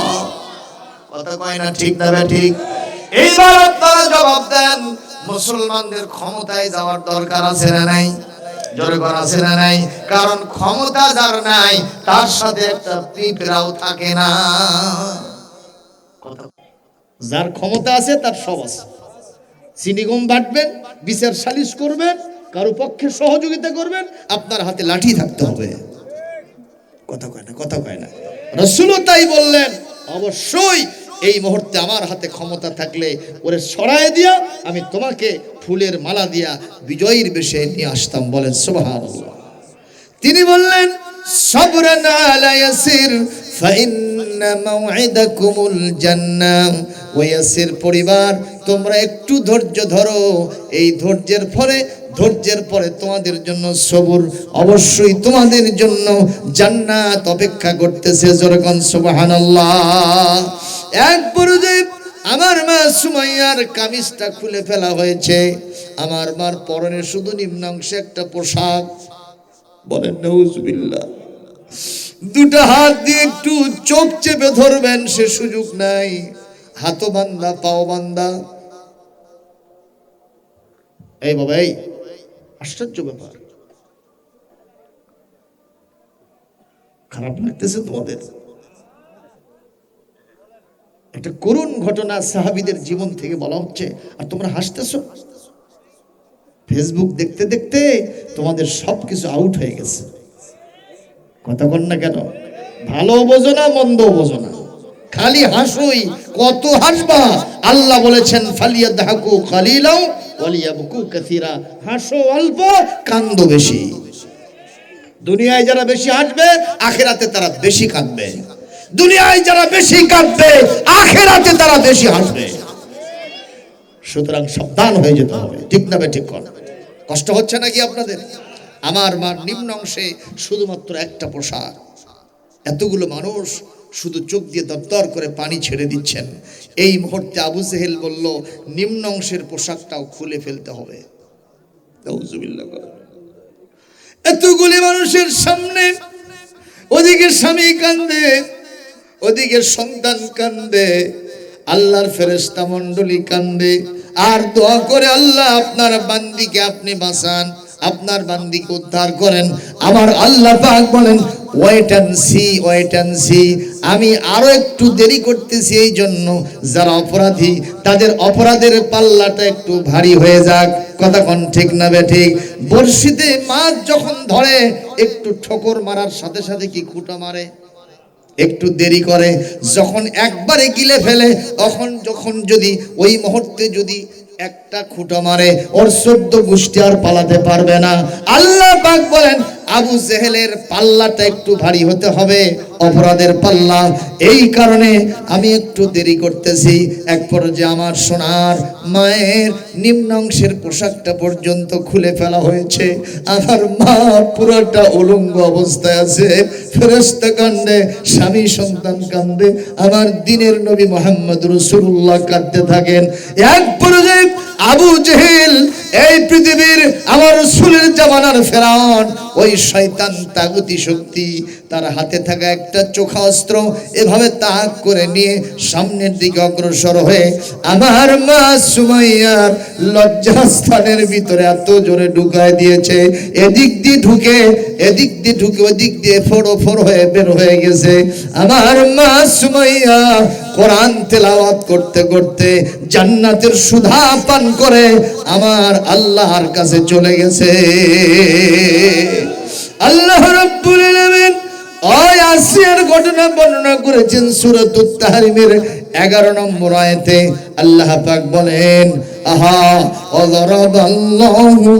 কথা কয় না ঠিক না ঠিক? এইবার আপনারা জবাব দেন, মুসলমানদের ক্ষমতায় যাওয়ার দরকার আছে না নাই? জোরে বলেন আছে না নাই? কারণ ক্ষমতা যার নাই তার সাথে একটা পিঁপড়াও থাকে না। যার ক্ষমতা আছে তার সব আছে। চিনিগম বাটবেন, বিচার সালিশ করবেন, কারো পক্ষে সহযোগিতা করবেন, আপনার হাতে লাঠি থাকতে হবে। কথা কয় না, কথা কয় না। রাসূলও তাই বললেন, অবশ্যই এই মুহূর্তে আমার হাতে ক্ষমতা থাকলে ওরে সরায় দিয়া আমি তোমাকে ফুলের মালা দিয়া বিজয়ীর বেশে নিয়ে আসতাম। বলেন সুবহানাল্লাহ। তিনি বললেন, সাবরান আলা ইয়াসির ফাইন্না মাউইদাকুমুল জান্নাহ। ওয়া ইয়াসির পরিবার, তোমরা একটু ধৈর্য ধরো, এই ধৈর্যের পরে তোমাদের জন্য সবর, অবশ্যই তোমাদের জন্য জান্নাত অপেক্ষা করতেছে। যেরকম সুবহানাল্লাহ। এক পর্যায়ে আমার মা সুমাইয়ার কামিজটা খুলে ফেলা হয়েছে। আমার মার পরনে শুধু নিম্নাংশে একটা পোশাক। বলেন নাউজুবিল্লাহ। দুটা হাত দিয়ে একটু চোখ চেপে ধরবেন সে সুযোগ নাই, হাতও বান্ধা পাও বান্ধা। এই বাবা, এই আশ্চর্য ব্যাপার, খারাপ লাগতেছে তোমাদের? একটা করুণ ঘটনা সাহাবীদের জীবন থেকে বলা হচ্ছে, আর তোমরা হাসতেছো। ফেসবুক দেখতে দেখতে তোমাদের সবকিছু আউট হয়ে গেছে। কথা বল না কেন? ভালো বোঝো না, মন্দ বোঝো না, খালি হাসোই। কত হাসবা? আল্লাহ বলেছেন, ফালিয়াদহাকু কালিলাও ওয়ালিয়াবকু কাসীরা। হাসো অল্প, কান্দো বেশি। দুনিয়ায় যারা বেশি হাসবে আখিরাতে তারা বেশি কাঁদবে, দুনিয়ায় যারা বেশি কাঁদবে আখিরাতে তারা বেশি হাসবে। সুতরাং সাবধান হয়ে যেতে হবে, ঠিক না ঠিক কর। কষ্ট হচ্ছে নাকি আপনাদের? আমার মার নিম্ন অংশে শুধুমাত্র একটা পোশাক, এতগুলো মানুষ শুধু চোখ দিয়ে দরদর করে পানি ছেড়ে দিচ্ছেন। এই মুহূর্তে আবু জেহেল বলল নিম্ন অংশের পোশাকটাও খুলে ফেলতে হবে। এতগুলি মানুষের সামনে ওদিকে স্বামী কান্দে, ওদিকে সন্তান কান্দে, আল্লাহর ফেরেশতা মণ্ডলী কান্দে আর দোয়া করে, আল্লাহ আপনার বান্দিকে আপনি বাঁচান, আপনার বান্দিকে উদ্ধার করেন। আমার আল্লাহ পাক বলেন wait and see, wait and see, আমি আরো একটু দেরি করতেছি, এই জন্য যারা অপরাধী তাদের অপরাধের পাল্লাটা একটু ভারী হয়ে যাক। কথা কোন ঠিক না ঠিক? বর্ষিতে মাছ যখন ধরে একটু ঠোকর মারার সাথে সাথে কি খুঁটা মারে, একটু দেরি করে, যখন একবারে গিলে ফেলে যখন যদি ওই মুহূর্তে যদি একটা খুঁটা মারে ওর 14 গোষ্ঠী আর পালাতে পারবে না। আল্লাহ পাক বলেন আবু জেহেলের পাল্লাটা একটু ভারী হতে হবে, অপরাধের পাল্লা। এই কারণে আমি একটু দেরি করতেছি। এক পর্যায়ে আমার সোনার মায়ের নিম্নাংশের পোশাকটা পর্যন্ত খুলে ফেলা হয়েছে। আমার মা পুরোটা উলঙ্গ অবস্থায় আছে। ফেরেশতা কান্দে, স্বামী সন্তান কান্দে, আমার দ্বীনের নবী মুহাম্মদ রাসূলুল্লাহ কাঁদতে থাকেন। এক পর্যায়ে আবু জেহেল, এই পৃথিবীর আমার রাসূলের জামানার ফেরাউন, ওই শয়তান তাগুতি শক্তি, তার হাতে থাকা একটা চোখা অস্ত্র এভাবে তাক করে নিয়ে সামনের দিকে অগ্রসর হয়ে আমার মা সুমাইয়ার লজ্জাস্থানের ভিতরে এত জোরে ঢুকায় দিয়েছে, এদিক দিয়ে ঢুকে ওদিক দিয়ে ফোড় হয়ে বের হয়ে গেছে। আমার মা সুমাইয়া কোরআন তেলাওয়াত করতে করতে জান্নাতের সুধা পান করে আমার আল্লাহর কাছে চলে গেছে। আল্লাহ রাব্বুল আলামিন ওই আসিয়ার ঘটনা বর্ণনা করেছেন সূরাতুত তাহরিমের 11 নম্বর আয়াতে। আল্লাহ পাক বলেন আহা ওয়াদারাবাল্লাহু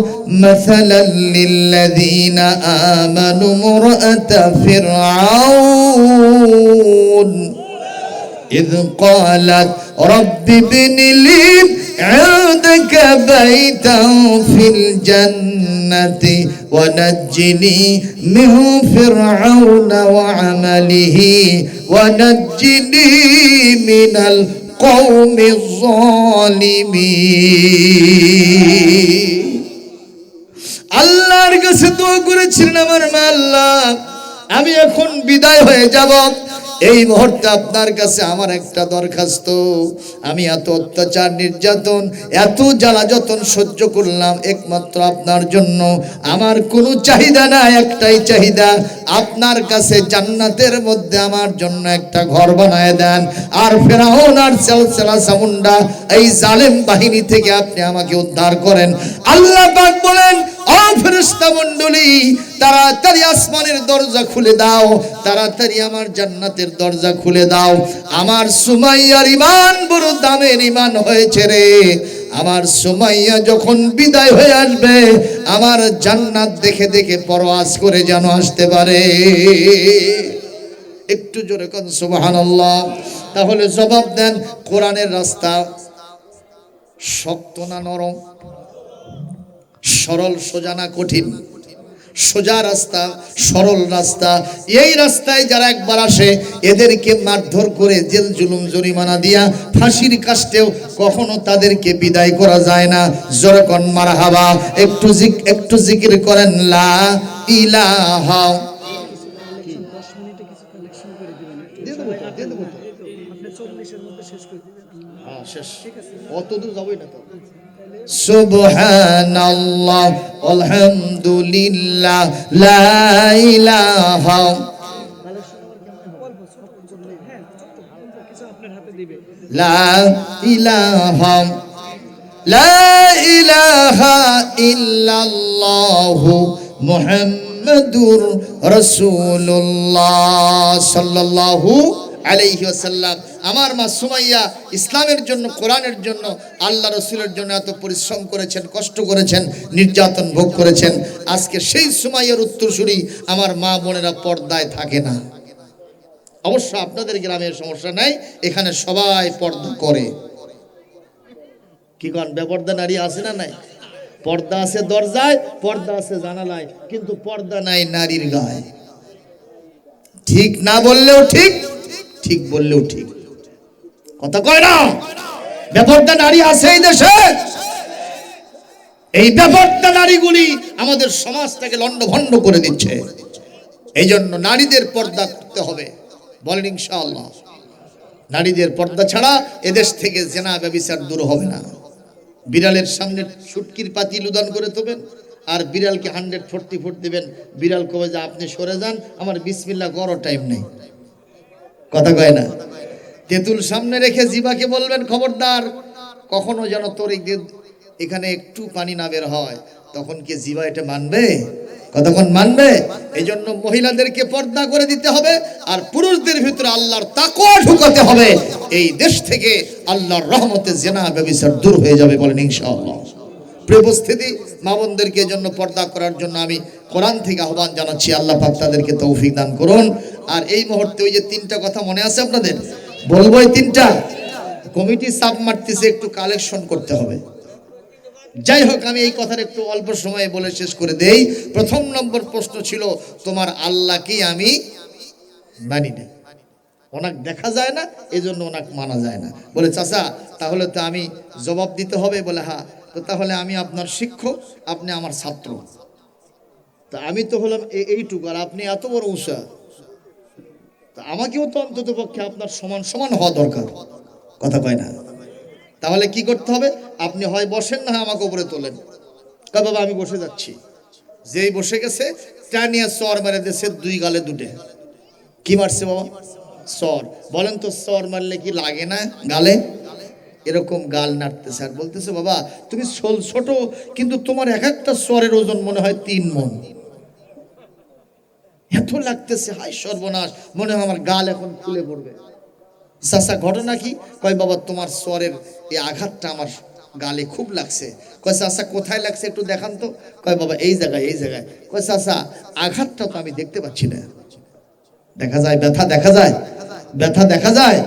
মাসালাল লিল্লাযীনা আমানু মুরআতা ফিরআউন إذ قالت رب ابن لي عندك بيتا في الجنة ونجني من فرعون وعمله ونجني من القوم الظالمين আল্লাহর কাছে দোয়া করেছিলেন আমার মা, আল্লাহ আমি এখন বিদায় হয়ে যাব, এই মুহূর্তে আপনার কাছে আমার একটা দরখাস্ত। আমি এত অত্যাচার নির্যাতন এত জ্বালা যতন সহ্য করলাম একমাত্র আপনার জন্য। আমার কোনো চাহিদা না, একটাই চাহিদা, আপনার কাছে জান্নাতের মধ্যে আমার জন্য একটা ঘর বানায় দেন, আর ফেরাউন আর সালসালা সামুন্ডা এই জালেম বাহিনী থেকে আপনি আমাকে উদ্ধার করেন। আল্লাহ পাক বলেন ও ফেরেশতা মণ্ডলী, তাড়াতাড়ি আসমানের দরজা খুলে দাও, তাড়াতাড়ি আমার জান্নাতের দরজা খুলে দাও। আমার সুমাইয়ার ঈমান বড় দামের ঈমান হয়েছে রে। আমার সুমাইয়া যখন বিদায় হয়ে আসবে আমার জান্নাত দেখে দেখে পরওয়াজ করে যেন আসতে পারে। একটু জোরে কোন সুবহানাল্লাহ। তাহলে জবাব দেন, কোরআনের রাস্তা শক্ত না নরম, সরল সোজা না কঠিন? সোজা রাস্তা, সরল রাস্তা। এই রাস্তায় যারা একবার আসে এদেরকে মারধর করে জেল জুলুম জরিমানা দিয়া ফাঁসির কাস্টেও কখনো তাদেরকে বিদায় করা যায় না। জোরে কোন মারহাবা। একটু জিকির করেন লা ইলাহা। সুবহানাল্লাহ আলহামদুলিল্লাহ লা ইলাহা লা ইলাহা লা ইলাহা ইল্লাল্লাহু মুহাম্মাদুর রাসূলুল্লাহ সাল্লাল্লাহু আলাইহি ওয়াসাল্লাম। আমার মা সুমাইয়া ইসলামের জন্য, কোরআনের জন্য, আল্লাহ রসুলের জন্য এত পরিশ্রম করেছেন, কষ্ট করেছেন, নির্যাতন ভোগ করেছেন। আজকে সেই সুমাইয়ার উত্তরসূরি আমার মা বোনেরা পর্দায় থাকে না। অবশ্য আপনাদের গ্রামের সমস্যা নাই, এখানে সবাই পর্দা করে। কি কন, বেপর্দা নারী আছে না নাই? পর্দা আছে দরজায়, পর্দা আছে জানালায়, কিন্তু পর্দা নাই নারীর গায়ে। ঠিক না বললেও ঠিক, ঠিক বললেও ঠিক, কথা কয় না? বেপর্দা নারী আছে এই দেশে। এই বেপর্দা নারীগুলি আমাদের সমাজটাকে লন্ডভন্ড করে দিচ্ছে। এই জন্য নারীদের পর্দা করতে হবে, বলেন ইনশাআল্লাহ। নারীদের পর্দা ছাড়া এদেশ থেকে জেনা ব্যভিচার দূর হবে না। বিড়ালের সামনে সুটকির পাতি লুদান করে দেবেন, আর বিড়ালকে 140 ফুট দিবেন। বিড়াল কবে যে আপনি সরে যান, আমার বিসমিল্লাহ করো টাইম নেই, কথা কয় না? তেঁতুল সামনে রেখে জিবাকে বলবেন খবরদার, কখনো যেন তোর এখানে একটু পানি না বের হয়, তখন কি জিবা এটা মানবে? কতক্ষণ মানবে? এই জন্য মহিলাদেরকে পর্দা করে দিতে হবে, আর পুরুষদের ভিতরে আল্লাহর তাকওয়া ঢুকাতে হবে। এই দেশ থেকে আল্লাহর রহমতে জিনা ব্যভিচার দূর হয়ে যাবে, বলেন ইনশাআল্লাহ। প্রিয় উপস্থিতি, মা বোনদেরকে জন্য পর্দা করার জন্য আমি কোরআন থেকে আহ্বান জানাচ্ছি। আল্লাহ পাক তাদেরকে তৌফিক দান করুন। আর এই মুহূর্তে ওই যে 3টা কথা মনে আছে আপনাদের, বলবো এই 3টা। কমিটি চাপ মারতেছে, একটু কালেকশন করতে হবে। যাই হোক, আমি এই কথার একটু অল্প সময়ে বলে শেষ করে দেই। প্রথম নম্বর প্রশ্ন ছিল, তোমার আল্লাহকে আমি মানি না। ওনাকে দেখা যায় না, এই জন্য ওনাকে মানা যায় না। বলে চাচা, তাহলে তো আমি জবাব দিতে হবে। বলে হ্যাঁ। তো তাহলে আমি আপনার শিক্ষক, আপনি আমার ছাত্র। তা আমি তো হলাম এইটুকু, আর আপনি এত বড় উঁচা, তা আমাকেও তো অন্তত পক্ষে আপনার সমান সমান হওয়া দরকার, কথা কয় না? তাহলে কি করতে হবে? আপনি হয় বসেন, না আমাকে উপরে তোলেন। কয় বাবা আমি বসে যাচ্ছি। যেই বসে গেছে, টানিয়া চর মারে দিয়েছে 2 গালে 2টে। কি মারছে বাবা? চর। বলেন তো, চর মারলে কি লাগে না গালে? এরকম গাল নাড়তেছে আর বলতেছে, বাবা তুমি ছোট, কিন্তু তোমার এক একটা চরের ওজন মনে হয় 3 মণ। এত লাগতেছে, হাই সর্বনাশ, মনে হয় আমার গাল এখন খুলে পড়বে। চাচা ঘটনা কি? কয় বাবা তোমার চরের এই আঘাতটা আমার গালে খুব লাগছে। কয় চাচা কোথায় লাগছে একটু দেখান তো। কয় বাবা এই জায়গায়, এই জায়গায়। কয় চাচা আঘাতটা তো আমি দেখতে পাচ্ছি না। দেখা যায় ব্যথা, দেখা যায় ব্যথা, দেখা যায়।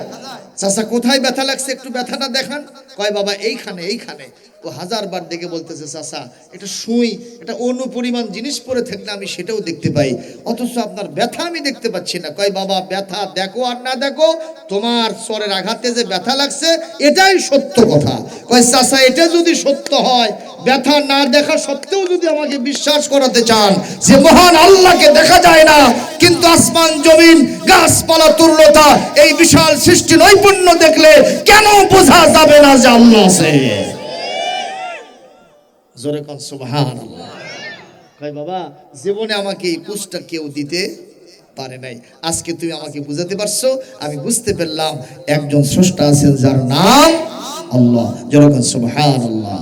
চাচা কোথায় ব্যথা লাগছে একটু ব্যথাটা দেখান। কয় বাবা এইখানে, এইখানে। ও 1000 বার দেখে বলতেছে, চাচা এটা সুই, এটা অনুপরিমাণ জিনিস পরে থাকলে আমি সেটাও দেখতে পাই, অথচ আপনার ব্যথা আমি দেখতে পাচ্ছি না। কয় বাবা ব্যথা দেখো আর না দেখো, তোমার চরের আঘাতে যে ব্যথা লাগছে এটাই সত্য কথা। কয় চাচা এটা যদি সত্য হয়, ব্যথা না দেখা সত্ত্বেও যদি আমাকে বিশ্বাস করাতে চান যে মহান আল্লাহকে দেখা যায় না, কিন্তু আসমান জমিন গাছপালা তুল্যতা এই বিশাল সৃষ্টি নৈপুণ্য দেখলে কেন বোঝা যাবে না যে আল্লাহ আছে? জোরে কোন সুবহানাল্লাহ। কয় বাবা জীবনে আমাকে এই পুষ্টা কেউ দিতে পারে নাই, আজকে তুমি আমাকে বুঝাতে পারছো, আমি বুঝতে পারলাম একজন স্রষ্টা আছেন যার নাম আল্লাহ। জোরে কোন সুবহানাল্লাহ।